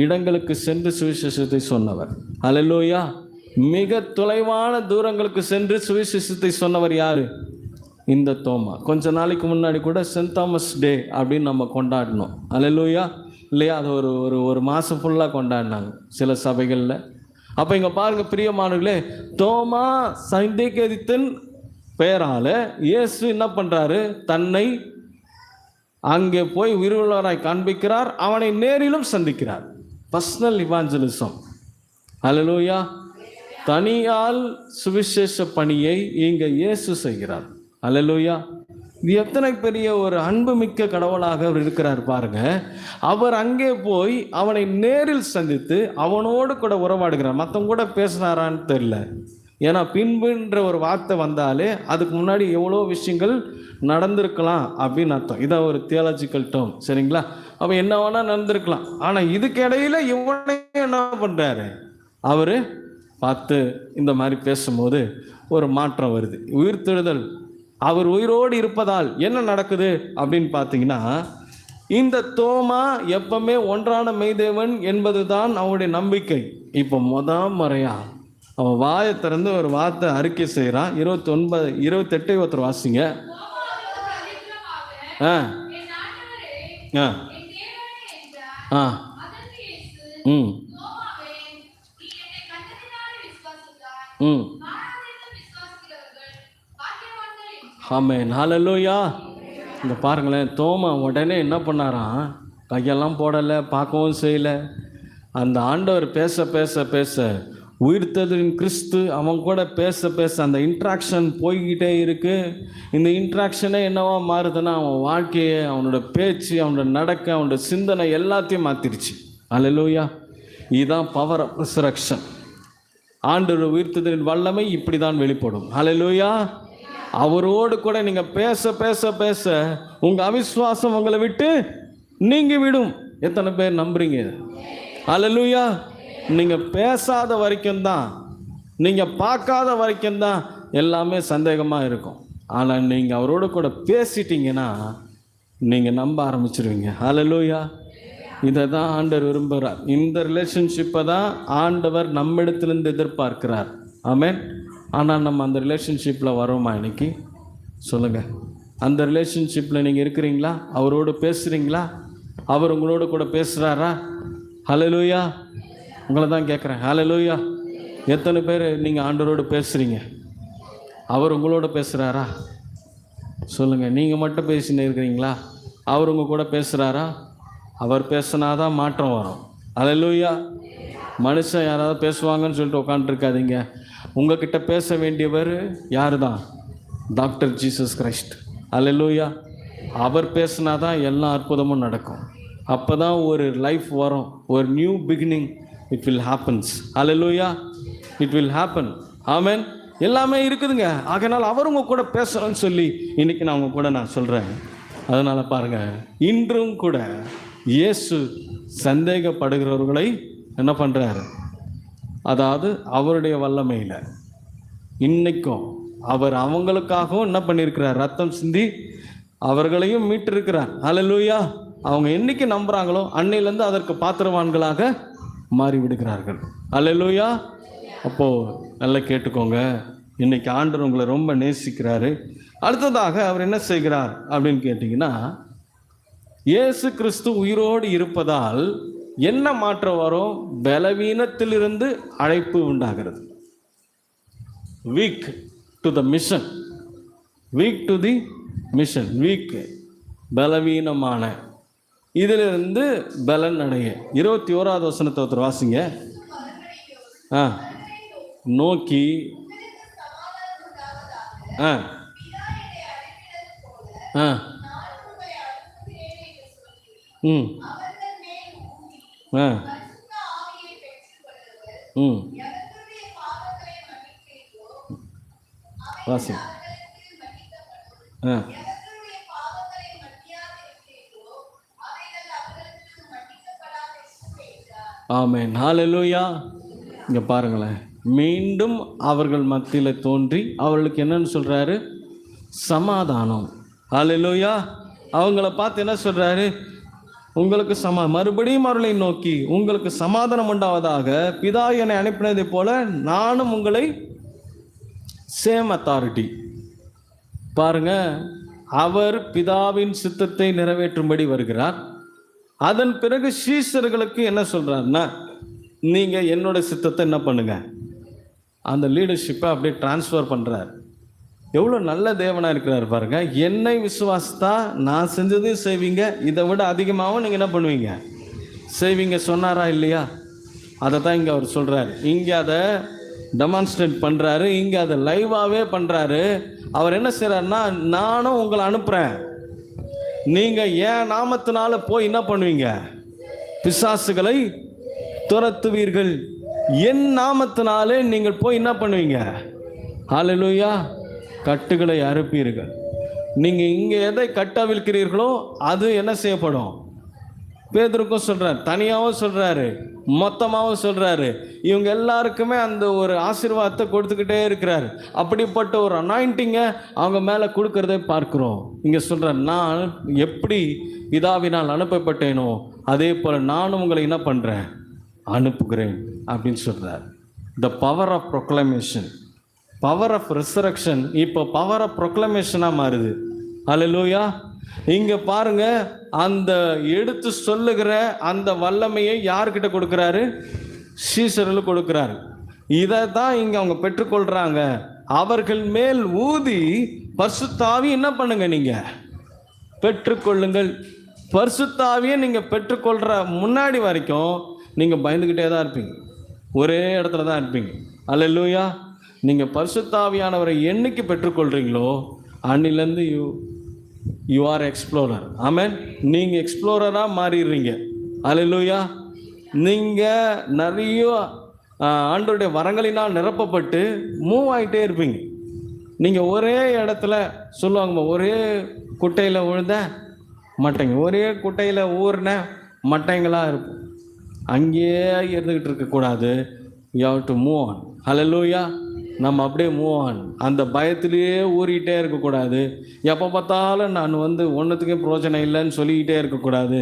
இடங்களுக்கு சென்று சுவிசேஷத்தை சொன்னவர். அல்லேலூயா. மிக தொலைவான தூரங்களுக்கு சென்று சுவிசேஷத்தை சொன்னவர் யாரு? இந்த தோமா. கொஞ்ச நாளைக்கு முன்னாடி கூட சென்ட் தாமஸ் டே அப்படின்னு நம்ம கொண்டாடினோம். அல்லேலூயா. இல்லையா? அது ஒரு மாதம் ஃபுல்லாக கொண்டாடினாங்க சில சபைகளில். அப்போ இங்கே பாருங்கள் பிரியமானவர்களே, தோமா சந்தேகத்தின் பெயரால் இயேசு என்ன பண்ணுறாரு? தன்னை அங்கே போய் உயிருள்ளவராய் காண்பிக்கிறார். அவனை நேரிலும் சந்திக்கிறார். Personal evangelism. அல்லேலூயா. தனியால் சுவிசேஷ பணியை இங்கே இயேசு செய்கிறார். அல்லேலூயா. இது எத்தனை பெரிய ஒரு அன்புமிக்க கடவுளாக அவர் இருக்கிறார் பாருங்க. அவர் அங்கே போய் அவனை நேரில் சந்தித்து அவனோடு கூட உறவாடுகிறார். மற்றவங்க கூட பேசினாரான்னு தெரியல. ஏன்னா பின்புன்ற ஒரு வார்த்தை வந்தாலே அதுக்கு முன்னாடி எவ்வளோ விஷயங்கள் நடந்திருக்கலாம் அப்படின்னு அர்த்தம். இதான் ஒரு தியாலஜிக்கல் டேர்ம். சரிங்களா? அப்போ என்ன வேணால் நடந்திருக்கலாம். ஆனால் இதுக்கு இடையில இவனையும் என்ன பண்ணுறாரு? அவர் பார்த்து இந்த மாதிரி பேசும்போது ஒரு மாற்றம் வருது. உயிர்த்தெழுதல். அவர் உயிரோடு இருப்பதால் என்ன நடக்குது அப்படின்னு பார்த்தீங்கன்னா, இந்த தோமா எப்பவுமே ஒன்றான மெய்தேவன் என்பது தான் அவனுடைய நம்பிக்கை. இப்போ முறையா அவன் வாயை திறந்து ஒரு வார்த்தை அறிக்கை செய்கிறான். 28 ஒருத்தர் வாசிங்க. ஆ ஆ ஆ ம் ம் ஆமென். ஹல்லேலூயா. இங்கே பாருங்களேன், தோமா உடனே என்ன பண்ணாராம்? கையெல்லாம் போடலை, பார்க்கவும் செய்யலை. அந்த ஆண்டவர் பேச பேச பேச உயிர்த்தெழுதலின் கிறிஸ்து அவன் கூட பேச பேச அந்த இன்ட்ராக்ஷன் போய்கிட்டே இருக்கு. இந்த இன்ட்ராக்ஷனே என்னவா மாறுதுன்னா அவன் வாழ்க்கையை, அவனோட பேச்சு, அவனோட நடக்க, அவனோட சிந்தனை எல்லாத்தையும் மாற்றிருச்சு. அல்லேலூயா. இதுதான் பவர் ஆஃப் ரிசரக்ஷன். ஆண்டவர் உயிர்த்தெழுதலின் வல்லமை இப்படி தான் வெளிப்படும். அல்லேலூயா. அவரோடு கூட நீங்கள் பேச பேச பேச உங்கள் அவிசுவாசம் உங்களை விட்டு நீங்கி விடும். எத்தனை பேர் நம்புறீங்க? அல்லேலூயா. நீங்கள் பேசாத வரைக்கும் தான், நீங்கள் பார்க்காத வரைக்கும் தான் எல்லாமே சந்தேகமாக இருக்கும். ஆனால் நீங்கள் அவரோடு கூட பேசிட்டீங்கன்னா நீங்கள் நம்ப ஆரம்பிச்சிருவீங்க. அல்லேலூயா. இதை தான் ஆண்டவர் விரும்புகிறார். இந்த ரிலேஷன்ஷிப்பை தான் ஆண்டவர் நம்மிடத்திலிருந்து எதிர்பார்க்கிறார். ஆமென். ஆனால் நம்ம அந்த ரிலேஷன்ஷிப்பில் வரோமா இன்னைக்கு? சொல்லுங்கள். அந்த ரிலேஷன்ஷிப்பில் நீங்கள் இருக்கிறீங்களா? அவரோடு பேசுகிறீங்களா? அவர் உங்களோட கூட பேசுகிறாரா? ஹல்லேலூயா. உங்களை தான் கேட்குறேன். ஹல்லேலூயா. எத்தனை பேர் நீங்கள் ஆண்டவரோடு பேசுகிறீங்க? அவர் உங்களோட பேசுகிறாரா? சொல்லுங்கள். நீங்கள் மட்டும் பேசின்னு இருக்கிறீங்களா? அவர் உங்கள் கூட பேசுகிறாரா? அவர் பேசினாதான் மாற்றம் வரும். ஹல்லேலூயா. மனுஷன் யாராவது பேசுவாங்கன்னு சொல்லிட்டு உட்காந்துருக்காதீங்க. உங்ககிட்ட பேச வேண்டியவர் யார் தான்? Doctor Jesus Christ. அல்லேலூயா. அவர் பேசினா தான் எல்லா அற்புதமும் நடக்கும். அப்போ தான் ஒரு லைஃப் வரும், ஒரு new beginning. It will happens. Alleluia. It will happen. Amen. எல்லாமே இருக்குதுங்க. ஆகையினால் அவர் உங்கள் கூட பேசுகிறேன்னு சொல்லி இன்றைக்கி நான் உங்கள் கூட நான் சொல்கிறேன். அதனால் பாருங்கள், இன்றும் கூட இயேசு சந்தேகப்படுகிறவர்களை என்ன பண்ணுறாரு? அதாவது அவருடைய வல்லமையில் இன்னைக்கும் அவர் அவங்களுக்காகவும் என்ன பண்ணியிருக்கிறார்? ரத்தம் சிந்தி அவர்களையும் மீட்டிருக்கிறார். அல்லேலூயா. அவங்க என்னைக்கு நம்புகிறாங்களோ அன்னையிலேருந்து அதற்கு பாத்திரவான்களாக மாறி விடுகிறார்கள். அல்லேலூயா. அப்போது நல்லா கேட்டுக்கோங்க, இன்னைக்கு ஆண்டவர் உங்களை ரொம்ப நேசிக்கிறாரு. அடுத்ததாக அவர் என்ன செய்கிறார் அப்படின்னு கேட்டிங்கன்னா, இயேசு கிறிஸ்து உயிரோடு இருப்பதால் என்ன மாற்றம் வரும்? பலவீனத்திலிருந்து அழைப்பு உண்டாகிறது. Week to the mission, week to the mission. Week பலவீனமான இதிலிருந்து பலன் அடைய. 21வது வசனத்தை ஒருத்தர் வாசிங்க. நோக்கி வாசி. ஆமென், ஹல்லேலூயா. இங்க பாருங்களேன், மீண்டும் அவர்கள் மத்தியில் தோன்றி அவர்களுக்கு என்னன்னு சொல்றாரு? சமாதானம். ஹல்லேலூயா. அவங்கள பார்த்து என்ன சொல்றாரு? உங்களுக்கு மறுபடியும் அவர்களை நோக்கி உங்களுக்கு சமாதானம் உண்டாவதாக, பிதா என்னை அனுப்பினதை போல நானும் உங்களை. சேம் அத்தாரிட்டி பாருங்க. அவர் பிதாவின் சித்தத்தை நிறைவேற்றும்படி வருகிறார். அதன் பிறகு சீஷர்களுக்கு என்ன சொல்றாருன்னா, நீங்க என்னோட சித்தத்தை என்ன பண்ணுங்க, அந்த லீடர்ஷிப்பை அப்படியே டிரான்ஸ்ஃபர் பண்றார். எவ்வளோ நல்ல தேவனாக இருக்கிறார் பாருங்க. என்னை விசுவாசித்தா நான் செஞ்சதையும் செய்வீங்க, இதை விட அதிகமாகவும் நீங்கள் என்ன பண்ணுவீங்க, செய்வீங்க சொன்னாரா இல்லையா? அதை தான் இங்கே அவர் சொல்கிறார். இங்கே அதை டெமான்ஸ்ட்ரேட் பண்ணுறாரு, இங்கே அதை லைவாகவே பண்ணுறாரு. அவர் என்ன செய்கிறாருன்னா, நானும் உங்களை அனுப்புகிறேன், நீங்கள் என் நாமத்தினால போய் என்ன பண்ணுவீங்க, பிசாசுகளை துரத்துவீர்கள். என் நாமத்தினாலே நீங்கள் போய் என்ன பண்ணுவீங்க, ஹல்லேலூயா, கட்டுகளை அறுப்பீர்கள். நீங்கள் இங்கே எதை கட்டவிழ்க்கிறீர்களோ அது என்ன செய்யப்படும்? பேதுருக்கும் சொல்கிறார், தனியாகவும் சொல்கிறாரு, மொத்தமாகவும் சொல்கிறாரு. இவங்க எல்லாருக்குமே அந்த ஒரு ஆசீர்வாதத்தை கொடுத்துக்கிட்டே இருக்கிறார். அப்படிப்பட்ட ஒரு அனாயிண்டிங்கை அவங்க மேலே கொடுக்கறதை பார்க்குறோம். இங்கே சொல்கிறார், நான் எப்படி பிதாவினால் அனுப்பப்பட்டேனோ அதே போல் நானும் உங்களை என்ன பண்ணுறேன், அனுப்புகிறேன் அப்படின்னு சொல்கிறார். The power of proclamation, power of resurrection இப்போ பவர் ஆஃப் ப்ரொக்ளமேஷனாக மாறுது. ஹல்லேலூயா. இங்கே பாருங்க, அந்த எடுத்து சொல்லுகிற அந்த வல்லமையை யார்கிட்ட கொடுக்குறாரு? சீஷர்களுக்கு கொடுக்குறாரு. இதை தான் இங்கே அவங்க பெற்றுக்கொள்கிறாங்க. அவர்கள் மேல் ஊதி பரிசுத்த ஆவியை என்ன பண்ணுங்க, நீங்கள் பெற்றுக்கொள்ளுங்கள். பரிசுத்த ஆவியை நீங்கள் பெற்றுக்கொள்கிற முன்னாடி வரைக்கும் நீங்கள் பயந்துக்கிட்டே தான் இருப்பீங்க, ஒரே இடத்துல தான் இருப்பீங்க. ஹல்லேலூயா. நீங்கள் பரிசுத்த ஆவியானவரை என்னைக்கு பெற்றுக்கொள்கிறீங்களோ அன்னிலேருந்து யூ ஆர் எக்ஸ்ப்ளோரர். ஆமென். நீங்கள் எக்ஸ்ப்ளோரராக மாறிடுறீங்க. ஹல்லேலூயா. நீங்கள் நிறைய ஆண்டவருடைய வரங்களினால் நிரப்பப்பட்டு மூவ் ஆகிட்டே இருப்பீங்க. நீங்கள் ஒரே இடத்துல சொல்லுவாங்க, ஒரே குட்டையில் விழுந்த மட்டைங்க, ஒரே குட்டையில் ஊறின மட்டைங்களாக இருப்போம். அங்கேயே இருந்துக்கிட்டு இருக்கக்கூடாது. You have to move on. Hallelujah. நம்ம அப்படியே மூவ் ஆன். அந்த பயத்திலேயே ஊறிக்கிட்டே இருக்கக்கூடாது. எப்போ பார்த்தாலும் நான் ஒன்றுத்துக்கே பிரோஜனம் இல்லைன்னு சொல்லிக்கிட்டே இருக்கக்கூடாது.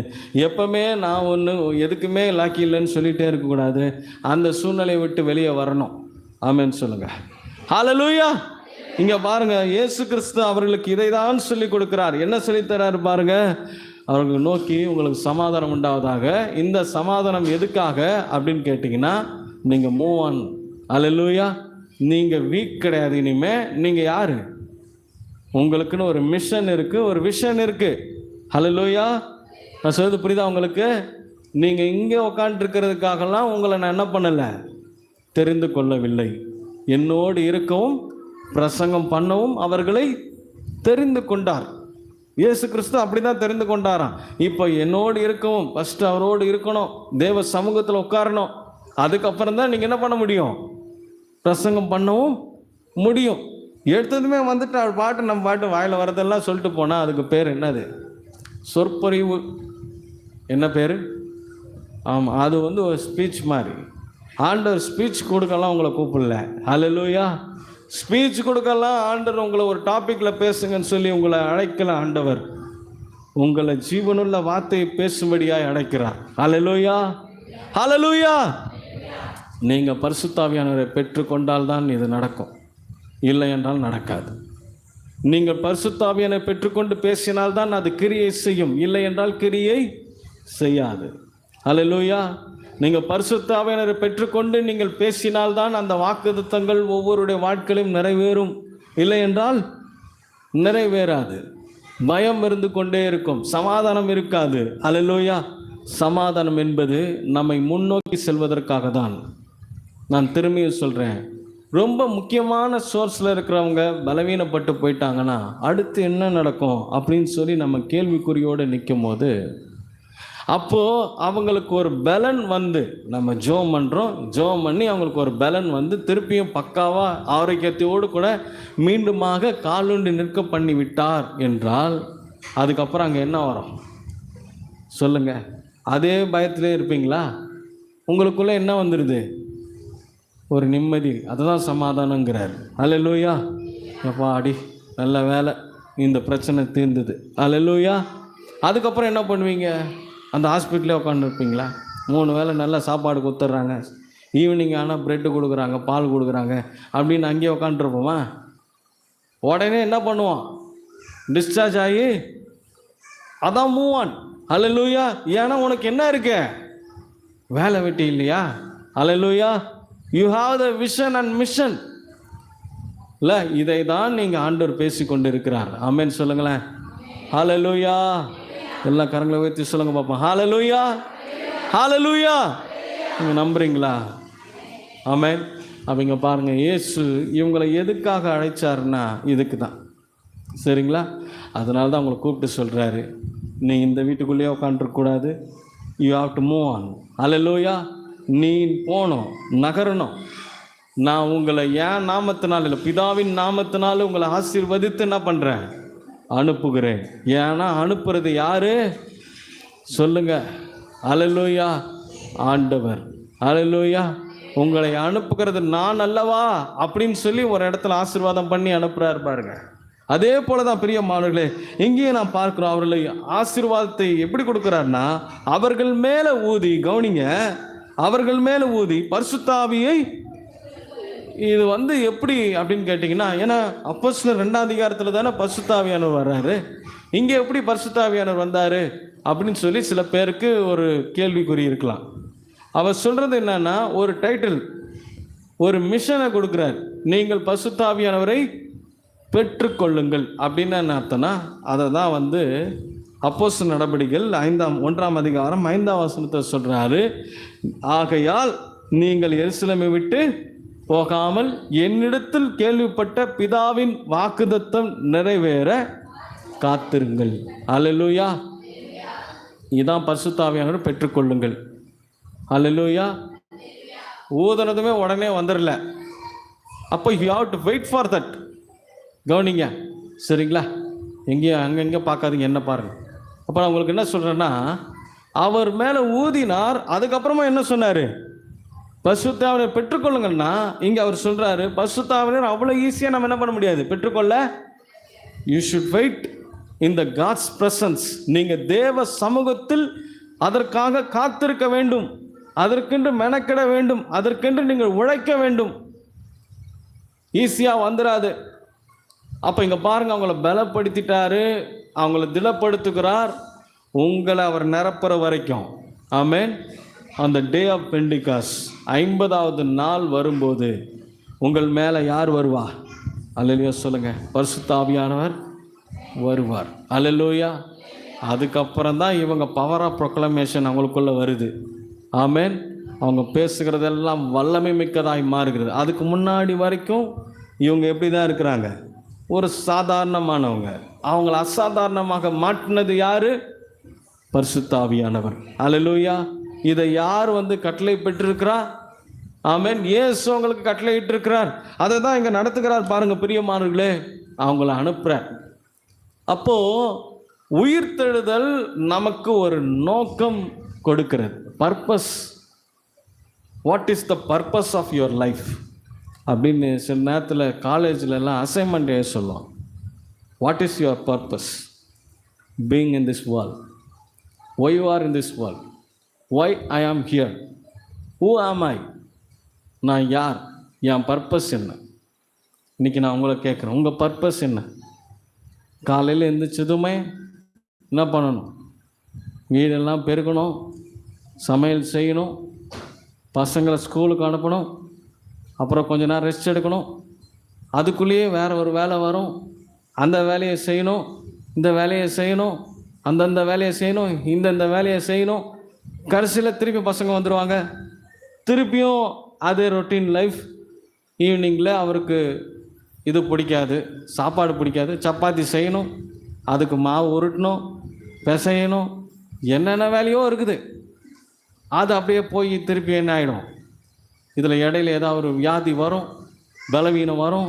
எப்பவுமே நான் எதுக்குமே லாக்கி இல்லைன்னு சொல்லிகிட்டே இருக்கக்கூடாது. அந்த சூழ்நிலையை விட்டு வெளியே வரணும். ஆமென் சொல்லுங்கள். ஹல்லேலூயா. இங்கே பாருங்கள், இயேசு கிறிஸ்து அவர்களுக்கு இதை தான் சொல்லி கொடுக்குறார். என்ன சொல்லித்தராரு பாருங்க. அவர்கள் நோக்கி உங்களுக்கு சமாதானம் உண்டாவதாக. இந்த சமாதானம் எதுக்காக அப்படின்னு கேட்டிங்கன்னா, நீங்கள் மூவ் ஆன். ஹல்லேலூயா. நீங்கள் வீக் கிடையாது. இனிமேல் நீங்கள் யார்? உங்களுக்குன்னு ஒரு மிஷன் இருக்குது, ஒரு விஷன் இருக்குது. ஹல்லேலூயா. நான் சொல்றது புரியுதா உங்களுக்கு? நீங்கள் இங்கே உட்காந்துருக்கிறதுக்காகலாம் உங்களை நான் என்ன பண்ணலை, தெரிந்து கொள்ளவில்லை. என்னோடு இருக்கவும் பிரசங்கம் பண்ணவும் அவர்களை தெரிந்து கொண்டார். இயேசு கிறிஸ்து அப்படி தான் தெரிந்து கொண்டாராம். இப்போ என்னோடு இருக்கவும், ஃபஸ்ட்டு அவரோடு இருக்கணும், தேவ சமூகத்தில் உட்காரணும். அதுக்கப்புறம் தான் நீங்கள் என்ன பண்ண முடியும், பிரசங்கம் பண்ணவும் முடியும். எடுத்ததுமே வந்துட்டு அவர் பாட்டு நம்ம பாட்டு வாயில் வரதெல்லாம் சொல்லிட்டு போனால் அதுக்கு பேர் என்னது? சொற்பொழிவு. என்ன பேர்? ஆமாம், அது ஒரு ஸ்பீச் மாதிரி. ஆண்டவர் ஸ்பீச் கொடுக்கலாம் உங்களை கூப்பிடல. ஹல்லேலூயா. ஸ்பீச் கொடுக்கலாம் ஆண்டவர் உங்களை ஒரு டாப்பிக்கில் பேசுங்கன்னு சொல்லி உங்களை அழைக்கல. ஆண்டவர் உங்களை ஜீவனுள்ள வார்த்தையை பேசும்படியாக அழைக்கிறார். ஹல்லேலூயா. ஹல்லேலூயா. நீங்கள் பரிசுத்த ஆவியானவரை பெற்றுக்கொண்டால் தான் இது நடக்கும். இல்லை என்றால் நடக்காது. நீங்கள் பரிசுத்த ஆவியானவரை பெற்றுக்கொண்டு பேசினால்தான் அது கிரியை செய்யும், இல்லை என்றால் கிரியை செய்யாது. அல்லேலூயா. நீங்கள் பரிசுத்த ஆவியானவரை பெற்றுக்கொண்டு நீங்கள் பேசினால்தான் அந்த வாக்குத்தத்தங்கள் ஒவ்வொருடைய வாழ்க்கையிலும் நிறைவேறும், இல்லை என்றால் நிறைவேறாது. பயம் இருந்து கொண்டே இருக்கும், சமாதானம் இருக்காது. அல்லேலூயா. சமாதானம் என்பது நம்மை முன்னோக்கி செல்வதற்காக தான். நான் திரும்பியும் சொல்கிறேன், ரொம்ப முக்கியமான சோர்ஸில் இருக்கிறவங்க பலவீனப்பட்டு போயிட்டாங்கன்னா அடுத்து என்ன நடக்கும் அப்படின்னு சொல்லி நம்ம கேள்விக்குறியோடு நிற்கும் போது, அப்போது அவங்களுக்கு ஒரு பலன் வந்து, நம்ம ஜோம் பண்ணுறோம், ஜோம் பண்ணி அவங்களுக்கு ஒரு பலன் வந்து திருப்பியும் பக்காவாக ஆரோக்கியத்தோடு கூட மீண்டுமாக காலுண்டு நிற்க பண்ணி விட்டார் என்றால் அதுக்கப்புறம் அங்கே என்ன வரும் சொல்லுங்கள்? அதே பயத்திலே இருப்பீங்களா? உங்களுக்குள்ளே என்ன வந்துடுது? ஒரு நிம்மதி. அதுதான் சமாதானங்கிறார். அல்லேலூயா. எப்பா அடி நல்ல வேலை, இந்த பிரச்சனை தீர்ந்தது. அல்லேலூயா. அதுக்கப்புறம் என்ன பண்ணுவீங்க? அந்த ஹாஸ்பிட்டலே உட்காந்துருப்பீங்களா? 3 வேளை நல்ல சாப்பாடு கொடுத்துட்றாங்க, ஈவினிங் ஆனால் ப்ரெட்டு கொடுக்குறாங்க, பால் கொடுக்குறாங்க அப்படின்னு அங்கேயே உட்காந்துருப்போமா? உடனே என்ன பண்ணுவோம்? டிஸ்சார்ஜ் ஆகி அதான் மூவ் ஆன். அல்லேலூயா. ஏன்னா உனக்கு என்ன இருக்கு? வேலை வெட்டி இல்லையா? Alleluia. You have the vision and mission. இல்லை, இதை தான் நீங்கள் ஆண்டவர் பேசி கொண்டு இருக்கிறார். ஆமென் சொல்லுங்களேன். ஹல்லேலூயா. எல்லா கரங்களை உயர்த்தி சொல்லுங்க பார்ப்போம். ஹல்லேலூயா, ஹல்லேலூயா. நீங்கள் நம்புறீங்களா? ஆமென். அவங்க பாருங்கள், இயேசு இவங்களை எதுக்காக அழைச்சாருன்னா இதுக்கு தான். சரிங்களா? அதனால தான் அவங்களை கூப்பிட்டு சொல்கிறாரு, நீ இந்த வீட்டுக்குள்ளேயே உட்காந்துருக்கக்கூடாது. You have to move on. Hallelujah. நீ போகணும், நகரணும். நான் உங்களை என் நாமத்தினால் இல்லை, பிதாவின் நாமத்தினால உங்களை ஆசீர்வதித்து என்ன பண்ணுறேன்? அனுப்புகிறேன். ஏன்னா அனுப்புறது யாரு சொல்லுங்க? அல்லேலூயா. ஆண்டவர். அல்லேலூயா. உங்களை அனுப்புகிறது நான் அல்லவா அப்படின்னு சொல்லி ஒரு இடத்துல ஆசீர்வாதம் பண்ணி அனுப்புகிறார் பாருங்க. அதே போல தான் பிரியமானவர்களே, இங்கேயும் நான் பார்க்குறோம். அவர்களை ஆசீர்வாதத்தை எப்படி கொடுக்குறாருன்னா, அவர்கள் மேலே ஊதி, கவனிங்க, அவர்கள் மேலே ஊதி பரிசுத்த ஆவியை. இது வந்து எப்படி அப்படின்னு கேட்டிங்கன்னா, ஏன்னா அப்போஸ்தலர் 2ஆம் அதிகாரத்தில் தானே பரிசுத்த ஆவியானவர் வர்றாரு. இங்கே எப்படி பரிசுத்த ஆவியானவர் வந்தார் அப்படின்னு சொல்லி சில பேருக்கு ஒரு கேள்விக்குறி இருக்கலாம். அவர் சொல்கிறது என்னன்னா, ஒரு டைட்டில், ஒரு மிஷனை கொடுக்குறார். நீங்கள் பரிசுத்த ஆவியானவரை பெற்றுக்கொள்ளுங்கள் அப்படின்னு என்ன அர்த்தம்னா, அதை தான் வந்து அப்போஸ்தலர் நடபடிகள் 1ஆம் அதிகாரம் 5ஆம் வசனத்தை சொல்கிறாரு. ஆகையால் நீங்கள் எருசலேமை விட்டு போகாமல் என்னிடத்தில் கேள்விப்பட்ட பிதாவின் வாக்குத்தத்தம் நிறைவேற காத்திருங்கள். அல்லேலூயா. இதான் பரிசுத்த ஆவியானவரை பெற்றுக்கொள்ளுங்கள். அல்லேலூயா. ஊதுனதுமே உடனே வந்துடல. அப்போ you have to wait for that. கவனிங்க, சரிங்களா? எங்கேயும் அங்கங்கே பார்க்காதீங்க, என்ன பாருங்கள். அப்போ நான் உங்களுக்கு என்ன சொல்கிறேன்னா, அவர் மேலே ஊதினார், அதுக்கப்புறமா என்ன சொன்னார்? பரிசுத்த ஆவியானவரை பெற்றுக்கொள்ளுங்கன்னா, இங்கே அவர் சொல்கிறாரு, பரிசுத்த ஆவியானவரை அவ்வளோ ஈஸியாக நம்ம என்ன பண்ண முடியாது பெற்றுக்கொள்ள. You should wait in the God's presence. நீங்கள் தேவ சமூகத்தில் அதற்காக காத்திருக்க வேண்டும், அதற்கென்று மெனக்கிட வேண்டும், அதற்கென்று நீங்கள் உழைக்க வேண்டும். ஈஸியாக வந்துடாது. அப்போ இங்கே பாருங்கள், அவங்கள பலப்படுத்திட்டாரு, அவங்கள திடப்படுத்துகிறார், உங்களை அவர் நிரப்புற வரைக்கும். ஆமென். அந்த டே ஆஃப் பெண்டிகாஸ் 50வது நாள் வரும்போது உங்கள் மேலே யார் வருவா? அல்லேலூயா சொல்லுங்கள். பரிசுத்த ஆவியானவர் வருவார். அல்லேலூயா. அதுக்கப்புறம் தான் இவங்க பவர் ஆஃப் ப்ரொக்ளமேஷன் அவங்களுக்குள்ளே வருது. ஆமென். அவங்க பேசுகிறதெல்லாம் வல்லமை மிக்கதாய் மாறுகிறது. அதுக்கு முன்னாடி வரைக்கும் இவங்க எப்படி தான் இருக்கிறாங்க? ஒரு சாதாரணமானவங்க. அவங்கள அசாதாரணமாக மாற்றினது யாரு? பரிசுத்த ஆவியானவர். அல்லேலூயா. இதை யார் வந்து கட்டளை பெற்றிருக்கிறா? ஆமென். இயேசு அவங்களுக்கு கட்டளை இட்டிருக்கிறார். அதை தான் இங்கே நடத்துகிறார் பாருங்க பிரியமானவர்களே. அவங்கள அனுப்புகிறார். அப்போ உயிர்த்தெழுதல் நமக்கு ஒரு நோக்கம் கொடுக்கிறது. Purpose. What is the purpose of your life அப்படின்னு சில நேரத்தில் காலேஜிலலாம் அசைன்மெண்ட் சொல்லுவோம். What is your purpose being in this world? Why you are in this world? Why I am here? Who ஆம் ஐ? நான் யார்? என் பர்பஸ் என்ன? இன்றைக்கி நான் உங்களை கேட்குறேன், உங்கள் பர்பஸ் என்ன? காலையில் எழுந்திரிச்சதுமே என்ன பண்ணணும்? வீடெல்லாம் பெருக்கணும், சமையல் செய்யணும், பசங்களை ஸ்கூலுக்கு அனுப்பணும், அப்புறம் கொஞ்ச நேரம் ரெஸ்ட் எடுக்கணும். அதுக்குள்ளேயே வேறு ஒரு வேலை வரும். அந்த வேலையை செய்யணும், இந்த வேலையை செய்யணும், அந்தந்த வேலையை செய்யணும், இந்தந்த வேலையை செய்யணும். கடைசியில் திருப்பி பசங்க வந்துடுவாங்க. திருப்பியும் அதே ரொட்டீன் லைஃப். ஈவினிங்கில் அவருக்கு இது பிடிக்காது, சாப்பாடு பிடிக்காது, சப்பாத்தி செய்யணும், அதுக்கு மாவு உருட்டணும், பிசையணும், என்னென்ன வேலையோ இருக்குது. அது அப்படியே போய் திருப்பி என்ன ஆகிடும்? இதில் இடையில ஏதாவது ஒரு வியாதி வரும், பலவீனம் வரும்,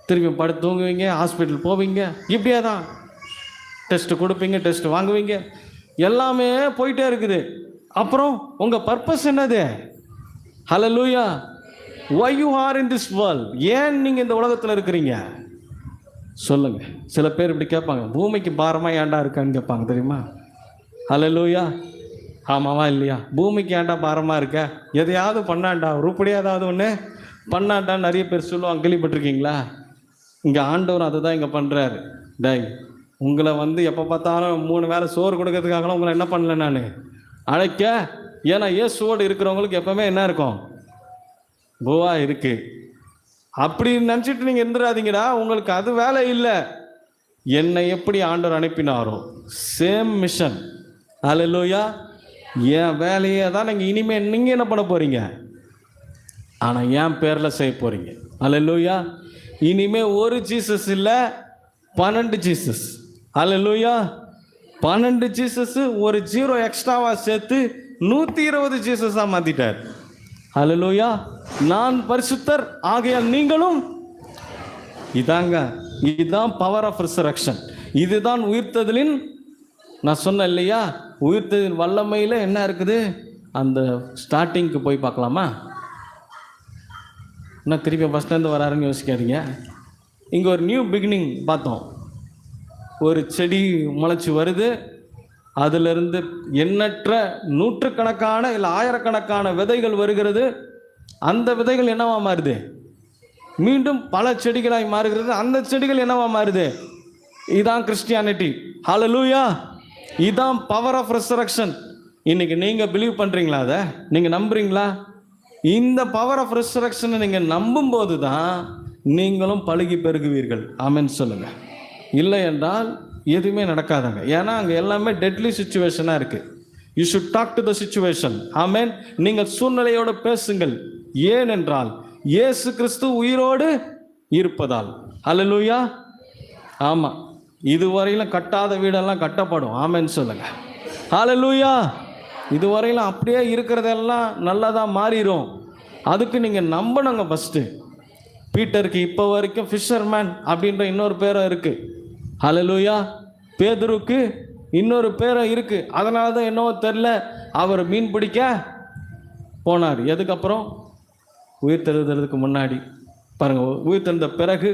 திருப்பி படுத்து தூங்குவீங்க, ஹாஸ்பிட்டல் போவீங்க. இப்படியே தான் டெஸ்ட்டு கொடுப்பீங்க, டெஸ்ட்டு வாங்குவீங்க, எல்லாமே போயிட்டே இருக்குது. அப்புறம் உங்கள் பர்பஸ் என்னது? ஹல்லேலூயா. why you are in this world? ஏன் நீங்கள் இந்த உலகத்தில் இருக்கிறீங்க சொல்லுங்கள். சில பேர் இப்படி கேட்பாங்க, பூமிக்கு பாரமாக ஏன்டா இருக்கான்னு கேட்பாங்க, தெரியுமா? ஹல்லேலூயா. ஆமாவா இல்லையா? பூமிக்கு ஏன்டா பாரமாக இருக்க? எதையாவது பண்ணாண்டா, உருப்படியாக ஏதாவது ஒன்று பண்ணாண்டான்னு நிறைய பேர் சொல்லுவாங்க, கேள்விப்பட்டிருக்கீங்களா? இங்கே ஆண்டவர் அதை தான் இங்கே பண்ணுறாரு. டை, உங்களை எப்போ பார்த்தாலும் 3 வேளை சோறு கொடுக்கறதுக்காகலாம் உங்களை என்ன பண்ணல நான் அழைக்க. ஏன்னா இயேசுவோடு இருக்கிறவங்களுக்கு எப்பவுமே என்ன இருக்கும்? பூவா இருக்கு. அப்படி நினச்சிட்டு நீங்கள் இருந்துடாதீங்கடா, உங்களுக்கு அது வேலை இல்லை. என்னை எப்படி ஆண்டவர் அனுப்பினாரோ சேம் மிஷன். ஹல்லேலூயா. என் வேலையை தான் நீங்கள் இனிமேல் நீங்கள் என்ன பண்ண போகிறீங்க? ஆனால் என் பேரில் செய்ய போகிறீங்க. ஹல்லேலூயா. இனிமேல் ஒரு ஜீசஸ் இல்லை, 12 ஜீசஸ். ஹல்லேலூயா. 12 ஜீசஸ் ஒரு 0 எக்ஸ்ட்ராவாக சேர்த்து 120 ஜீசஸாக மாற்றிட்டார். ஹல்லேலூயா. நான் பரிசுத்தர் ஆகையால் நீங்களும். இதுதான் பவர் ஆஃப் ரிசரக்ஷன். இதுதான் உயிர்த்தெழுதலின், நான் சொன்னேன் இல்லையா, உயிர்த்தெழுதலின் வல்லமையில் என்ன இருக்குது? அந்த ஸ்டார்டிங்க்கு போய் பார்க்கலாமா? என்ன திருப்பி ஃபஸ்ட்லேருந்து வராருன்னு யோசிக்காதீங்க. இங்கே ஒரு நியூ பிகினிங் பார்த்தோம். ஒரு செடி முளைச்சி வருது, அதிலிருந்து எண்ணற்ற நூற்றுக்கணக்கான இல்லை ஆயிரக்கணக்கான விதைகள் வருகிறது. அந்த விதைகள் என்னவா மாறுது? மீண்டும் பல செடிகளாய் மாறுகிறது. அந்த செடிகள் என்னவா மாறுது? இதுதான் கிறிஸ்டியானிட்டி. ஹல்லேலூயா. இதுதான் பவர் ஆஃப் ரெசரக்ஷன். இன்னைக்கு நீங்கள் பிலீவ் பண்ணுறீங்களா? அதை நீங்கள் நம்புறீங்களா? இந்த பவர் ஆஃப் ரெசரக்ஷனை நீங்கள் நம்பும்போது தான் நீங்களும் பழுகி பெருகுவீர்கள். ஆமென் சொல்லுங்கள். இல்லை என்றால் எதுவுமே நடக்காதாங்க. ஏன்னா அங்கே எல்லாமே டெட்லி சிச்சுவேஷனாக இருக்குது. You should talk to the situation. Amen. நீங்கள் சூழ்நிலையோடு பேசுங்கள். ஏனென்றால் இயேசு கிறிஸ்து உயிரோடு இருப்பதால். ஹல்லேலூயா. ஆமாம், இதுவரையிலும் கட்டாத வீடெல்லாம் கட்டப்படும். ஆமென் சொல்லுங்க. ஹல்லேலூயா. இதுவரையிலும் அப்படியே இருக்கிறதெல்லாம் நல்லதாக மாறிடும். அதுக்கு நீங்கள் நம்பணுங்க ஃபஸ்ட்டு. பீட்டருக்கு இப்போ வரைக்கும் ஃபிஷர்மேன் அப்படின்ற இன்னொரு பேரும் இருக்குது. ஹல்லேலூயா. பேதுருக்கு இன்னொரு பேரும் இருக்குது. அதனால தான் என்னவோ தெரில, அவர் மீன் பிடிக்க போனார். எதுக்கப்புறம்? உயிர் தெழுதுறதுக்கு முன்னாடி பாருங்கள். உயிர் தெழுந்த பிறகு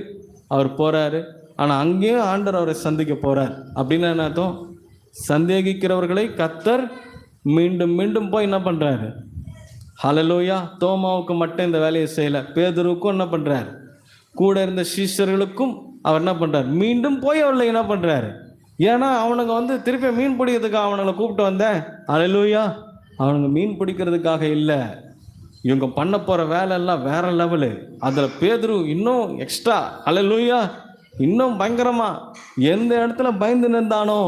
அவர் போகிறாரு. ஆனால் அங்கேயும் ஆண்டவர் அவரை சந்திக்க போகிறார். அப்படின்னு என்ன அர்த்தம்? சந்தேகிக்கிறவர்களை கர்த்தர் மீண்டும் மீண்டும் போய் என்ன பண்ணுறாரு? ஹல்லேலூயா. தோமாவுக்கு மட்டும் இந்த வேலையை செய்யலை, பேதுருவுக்கும் என்ன பண்ணுறாரு? கூட இருந்த சீஷர்களுக்கும் அவர் என்ன பண்ணுறார்? மீண்டும் போய் அவர்களை என்ன பண்ணுறாரு? ஏன்னா அவனுங்க திருப்பி மீன் பிடிக்கிறதுக்காக அவனுங்களை கூப்பிட்டு வந்தேன். ஹல்லேலூயா. அவனுங்க மீன் பிடிக்கிறதுக்காக இல்லை, இவங்க பண்ண போகிற வேலையெல்லாம் வேற லெவலு. அதில் பேதுரு இன்னும் எக்ஸ்ட்ரா. ஹல்லேலூயா. இன்னும் பயங்கரமாக எந்த இடத்துல பயந்து நின்றானோ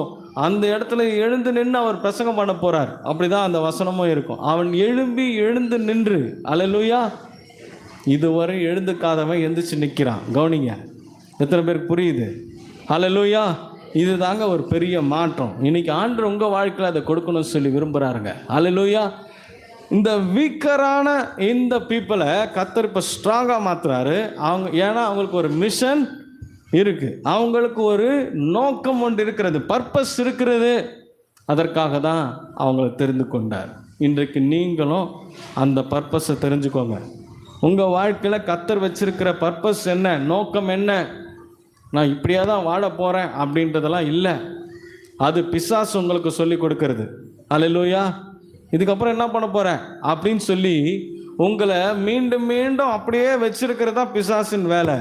அந்த இடத்துல எழுந்து நின்று அவர் பிரசங்கம் பண்ண போகிறார். அப்படி தான் அந்த வசனமும் இருக்கும். அவன் எழுந்து நின்று. ஹல்லேலூயா. இதுவரை எழுந்துக்காதவன் எந்திரிச்சு நிற்கிறான். கவனிங்க, எத்தனை பேருக்கு புரியுது? ஹல்லேலூயா. இது தாங்க ஒரு பெரிய மாற்றம். இன்னைக்கு ஆண்டவர் உங்கள் வாழ்க்கையில் அதை கொடுக்கணும்னு சொல்லி விரும்புகிறாருங்க. ஹல்லேலூயா. இந்த வீக்கரான இந்த பீப்புளை கர்த்தர் இப்போ ஸ்ட்ராங்காக மாற்றுறாரு. ஏன்னா அவங்களுக்கு ஒரு மிஷன் இருக்குது, அவங்களுக்கு ஒரு நோக்கம் ஒன்று இருக்கிறது, பர்பஸ் இருக்கிறது. அதற்காக தான் அவங்கள தெரிந்து கொண்டார். இன்றைக்கு நீங்களும் அந்த பர்பஸை தெரிஞ்சுக்கோங்க. உங்கள் வாழ்க்கையில் கர்த்தர் வச்சிருக்கிற பர்பஸ் என்ன, நோக்கம் என்ன? நான் இப்படியே தான் வாழ போகிறேன் அப்படின்றதெல்லாம் இல்லை. அது பிசாசு உங்களுக்கு சொல்லி கொடுக்கறது. ஹல்லேலூயா. இதுக்கப்புறம் என்ன பண்ண போகிறேன் அப்படின்னு சொல்லி உங்களை மீண்டும் மீண்டும் அப்படியே வச்சிருக்கிறது தான் பிசாசின் வேலை.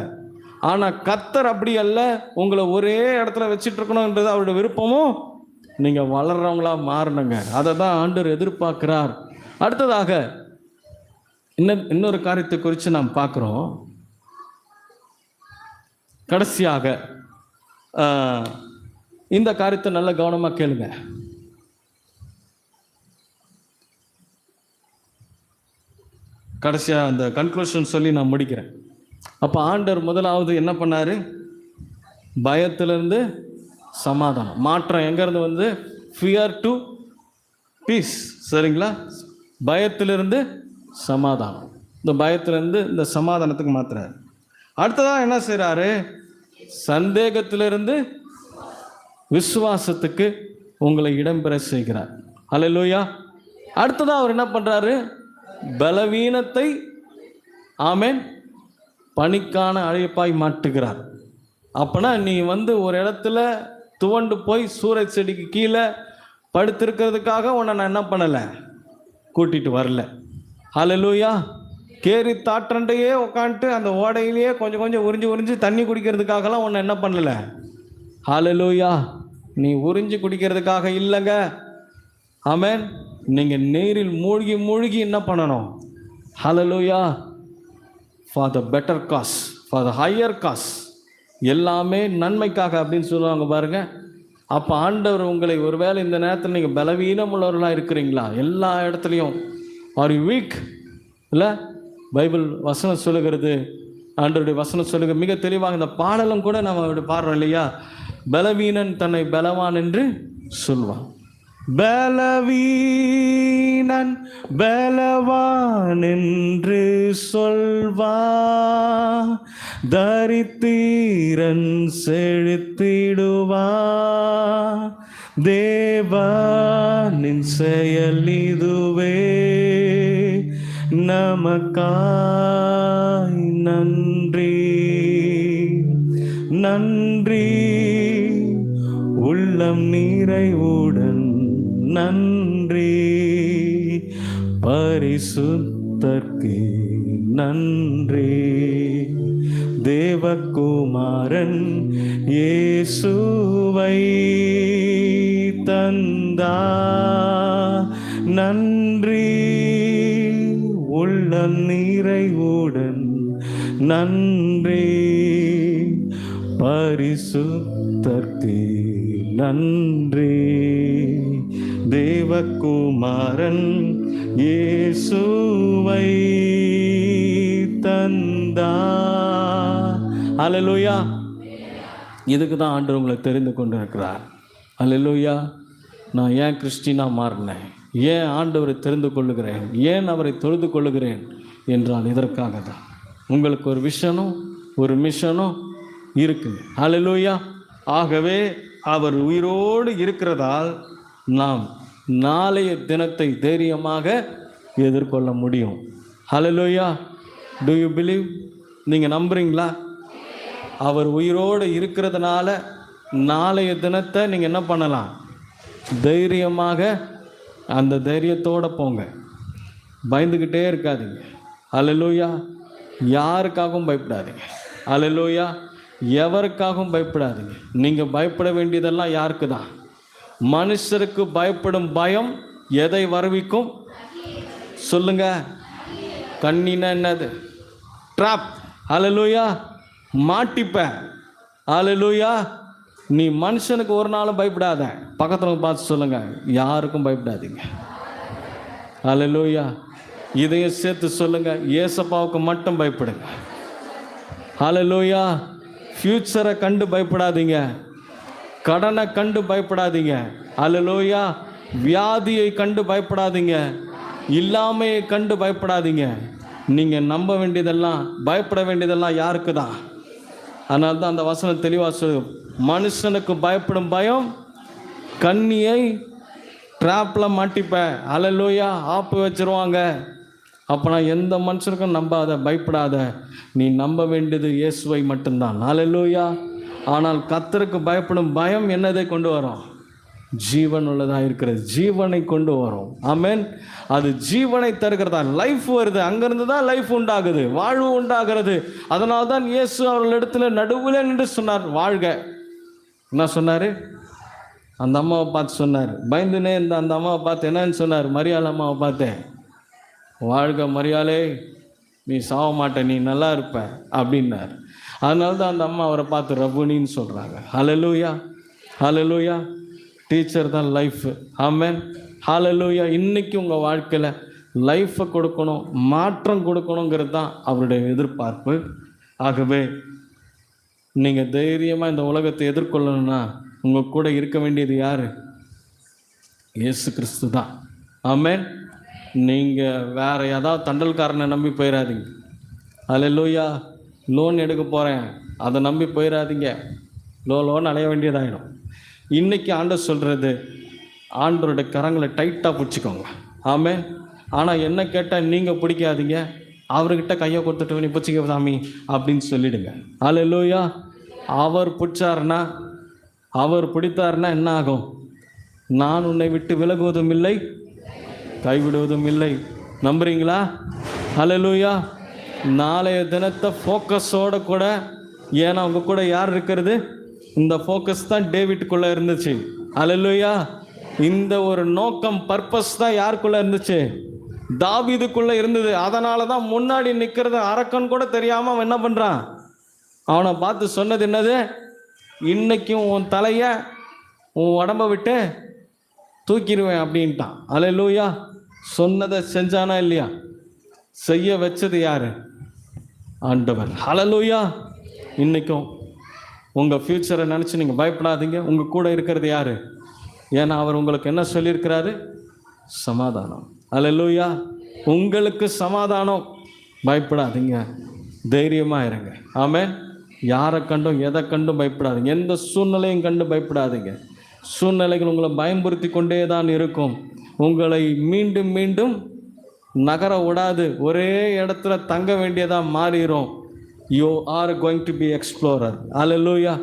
ஆனால் கர்த்தர் அப்படி அல்ல, உங்களை ஒரே இடத்துல வச்சுட்டு இருக்கணுன்றது அவருடைய விருப்பமும். நீங்கள் வளர்றவங்களா மாறணுங்க. அதை தான் ஆண்டவர் எதிர்பார்க்கிறார். அடுத்ததாக இன்னொரு காரியத்தை குறித்து நாம் பார்க்குறோம். கடைசியாக இந்த காரியத்தை நல்ல கவனமாக கேளுங்க. கடைசியாக அந்த கன்க்ளூஷன் சொல்லி நான் முடிக்கிறேன். அப்போ ஆண்டவர் முதலாவது என்ன பண்ணார்? பயத்திலிருந்து சமாதானம். மாற்றம் எங்கேருந்து வந்து? Fear to peace. சரிங்களா? பயத்திலிருந்து சமாதானம். இந்த பயத்திலிருந்து இந்த சமாதானத்துக்கு மாத்துறாரு. அடுத்ததான் என்ன செய்கிறாரு? சந்தேகத்திலிருந்து விசுவாசத்துக்கு உங்களை இடம்பெற செய்கிறார். அல்லேலூயா. அடுத்ததான் அவர் என்ன பண்ணுறாரு? பலவீனத்தை ஆமென் பணிக்கான அழைப்பாய் மாற்றுகிறார். அப்போனா நீ வந்து ஒரு இடத்துல துவண்டு போய் சூறை செடிக்கு கீழே படுத்திருக்கிறதுக்காக உன்னை நான் என்ன பண்ணலை, கூட்டிகிட்டு வரல. அல்லேலூயா. கேரி தாற்றண்டையே உட்காந்துட்டு அந்த ஓடையிலேயே கொஞ்சம் கொஞ்சம் உறிஞ்சி தண்ணி குடிக்கிறதுக்காகலாம் உன்னை என்ன பண்ணலை. அல்லேலூயா. நீ உறிஞ்சி குடிக்கிறதுக்காக இல்லைங்க. ஆமென். நீங்கள் நீரில் மூழ்கி என்ன பண்ணணும்? Alleluia. For the better cause, for the higher cause, எல்லாமே நன்மைக்காக அப்படின்னு சொல்லுவாங்க பாருங்க. அப்போ ஆண்டவர் உங்களை ஒருவேளை இந்த நேரத்தில் நீங்கள் பலவீனம் உள்ளவர்களாக இருக்கிறீங்களா? எல்லா இடத்துலையும் ஆர் யூ வீக் இல்லை? பைபிள் வசனம் சொல்லுகிறது, ஆண்டவருடைய வசனம் சொல்லுங்க மிக தெளிவாக. இந்த பாடலும் கூட நம்ம அப்படி பாடுறோம் இல்லையா? பலவீனன் தன்னை பலவான் என்று சொல்வான். பலவீனன் பலவான் என்று சொல்வா, தரித்திரன் செழித்திடுவா, தேவனின் செயல் இதுவே, நமக்காய் நன்றி நன்றி, உள்ளம் நிறைவுடன் நன்றி, பரிசுத்தர்க்கே நன்றி, தேவகுமாரன் இயேசுவை தந்தா நன்றி, உள்ளம் நிறைவுடன் நன்றி, பரிசுத்தர்க்கே நன்றி, தேவகுமாரன் இயேசுவை தந்தா. அல்லேலூயா. இதுக்கு தான் ஆண்டவர் உங்களை தெரிந்து கொண்டு இருக்கிறார். அல்லேலூயா. நான் ஏன் கிறிஸ்டினா மாறினேன், ஏன் ஆண்டவரை தெரிந்து கொள்ளுகிறேன், ஏன் அவரை தொழுது கொள்ளுகிறேன் என்றால் இதற்காக தான். உங்களுக்கு ஒரு விஷனும் ஒரு மிஷனும் இருக்குது. அல்லேலூயா. ஆகவே அவர் உயிரோடு இருக்கிறதால் நாம் நாளைய தினத்தை தைரியமாக எதிர்கொள்ள முடியும். அல்லேலூயா. Do you believe? நீங்கள் நம்புறீங்களா? அவர் உயிரோடு இருக்கிறதுனால நாளைய தினத்தை நீங்கள் என்ன பண்ணலாம்? தைரியமாக அந்த தைரியத்தோடு போங்க. பயந்துக்கிட்டே இருக்காதீங்க. அல்லேலூயா. யாருக்காகவும் பயப்படாதீங்க. அல்லேலூயா. எவருக்காகவும் பயப்படாதீங்க. நீங்கள் பயப்பட வேண்டியதெல்லாம் யாருக்கு தான்? மனுஷருக்கு பயப்படும் பயம் எதை வருவிக்கும் சொல்லுங்க? கண்ணினா என்னது? ட்ராப். அல்லேலூயா. மாட்டிப்ப. அல்லேலூயா. நீ மனுஷனுக்கு ஒரு நாளும் பயப்படாத. பக்கத்தில் பார்த்து சொல்லுங்க, யாருக்கும் பயப்படாதீங்க. அல்லேலூயா. இதையும் சேர்த்து சொல்லுங்க, ஏசப்பாவுக்கு மட்டும் பயப்படுங்க. அல்லேலூயா. ஃப்யூச்சரை கண்டு பயப்படாதீங்க, கடனை கண்டு பயப்படாதீங்க. அல்லேலூயா. வியாதியை கண்டு பயப்படாதீங்க, இல்லாமையை கண்டு பயப்படாதீங்க. நீங்கள் நம்ப வேண்டியதெல்லாம் பயப்பட வேண்டியதெல்லாம் யாருக்கு தான்? அதனால தான் அந்த வசனம் தெளிவாக சொல்லு, மனுஷனுக்கு பயப்படும் பயம் கண்ணியை ட்ராப்பில் மாட்டிப்ப. அல்லேலூயா. ஆப்பு வச்சிருவாங்க. அப்போனா எந்த மனுஷனுக்கும் நம்பாத, பயப்படாத. நீ நம்ப வேண்டியது இயேசுவை மட்டும்தான். அல்லேலூயா. ஆனால் கர்த்தருக்கு பயப்படும் பயம் என்னதை கொண்டு வரும்? ஜீவன் உள்ளதாக இருக்கிறது, ஜீவனை கொண்டு வரும். ஆமென். அது ஜீவனை தருகிறதா, லைஃப் வருது, அங்கிருந்து தான் லைஃப் உண்டாகுது, வாழ்வு உண்டாகிறது. அதனால தான் இயேசு அவர்களிடத்துல நடுவில் நின்று சொன்னார், வாழ்க. என்ன சொன்னார்? அந்த அம்மாவை பார்த்து சொன்னார். பயந்துனே இந்த அந்த அம்மாவை பார்த்து என்னன்னு சொன்னார்? மரியாள் அம்மாவை பார்த்தேன், வாழ்க மரியாளே, நீ சாவ மாட்ட, நீ நல்லா இருப்ப அப்படின்னார். அதனால தான் அந்த அம்மா அவரை பார்த்து ரபுனின்னு சொல்கிறாங்க. ஹல்லேலூயா, ஹல்லேலூயா. டீச்சர் தான் லைஃப். ஆமென், ஹல்லேலூயா. இன்றைக்கி உங்கள் வாழ்க்கையில் லைஃப்பை கொடுக்கணும், மாற்றம் கொடுக்கணுங்கிறது தான் அவருடைய எதிர்பார்ப்பு. ஆகவே நீங்கள் தைரியமாக இந்த உலகத்தை எதிர்கொள்ளணும்னா உங்கள் கூட இருக்க வேண்டியது யார்? இயேசு கிறிஸ்து தான். ஆமென். நீங்கள் வேறு ஏதாவது தண்டல்காரனை நம்பி போயிடாதீங்க. ஹல்லேலூயா. லோன் எடுக்க போகிறேன் அதை நம்பி போயிடாதீங்க, லோன் அலைய வேண்டியதாகிடும். இன்றைக்கி ஆண்டவர் சொல்கிறது, ஆண்டவருடைய கரங்களை டைட்டாக பிடிச்சிக்கோங்க. ஆமென். ஆனால் என்ன கேட்டால் நீங்கள் பிடிக்காதீங்க, அவர்கிட்ட கையை கொடுத்துட்டு நீ பிடிச்சிக்க சாமி அப்படின்னு சொல்லிவிடுங்க. ஹல்லேலூயா. அவர் பிடிச்சாருன்னா, அவர் பிடித்தாருன்னா என்ன ஆகும்? நான் உன்னை விட்டு விலகுவதும் இல்லை, கைவிடுவதும் இல்லை. நம்புறீங்களா? ஹல்லேலூயா. நாளைய தினத்தை ஃபோக்கஸோடு கூட, ஏன்னா அவங்க கூட யார் இருக்கிறது? இந்த ஃபோக்கஸ் தான் டேவிட்குள்ளே இருந்துச்சு. ஹல்லேலூயா. இந்த ஒரு நோக்கம், பர்பஸ் தான் யாருக்குள்ளே இருந்துச்சு? தாவீதுக்குள்ளே இருந்தது. அதனால தான் முன்னாடி நிற்கிறது அரக்கன் கூட தெரியாமல் அவன் என்ன பண்ணுறான்? அவனை பார்த்து சொன்னது என்னது? இன்னைக்கும் உன் தலையை உன் உடம்பை விட்டு தூக்கிடுவேன் அப்படின்ட்டான். ஹல்லேலூயா. சொன்னதை செஞ்சானா இல்லையா? செய்ய வச்சது யார்? ஆண்டவர். ஹல்லேலூயா. இன்றைக்கும் உங்கள் ஃப்யூச்சரை நினச்சி நீங்கள் பயப்படாதீங்க. உங்கள் கூட இருக்கிறது யார்? ஏன்னா அவர் உங்களுக்கு என்ன சொல்லியிருக்கிறாரு? சமாதானம். ஹல்லேலூயா. உங்களுக்கு சமாதானம். பயப்படாதீங்க, தைரியமாக இருங்க. ஆமென். யாரை கண்டும் எதை கண்டும் பயப்படாதீங்க, எந்த சூழ்நிலையும் கண்டு பயப்படாதீங்க. சூழ்நிலைகள் உங்களை பயம்புறுத்தி கொண்டே தான் இருக்கும், உங்களை மீண்டும் மீண்டும் நகர விடாது, ஒரே இடத்துல தங்க வேண்டியதாக மாறிடும். You are going to be explorer. Hallelujah.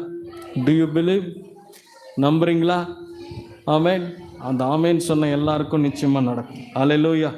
Do you believe? நம்புறீங்களா? ஆமென். அந்த ஆமென் சொன்ன எல்லாருக்கும் நிச்சயமாக நடக்கும். ஹல்லேலூயா.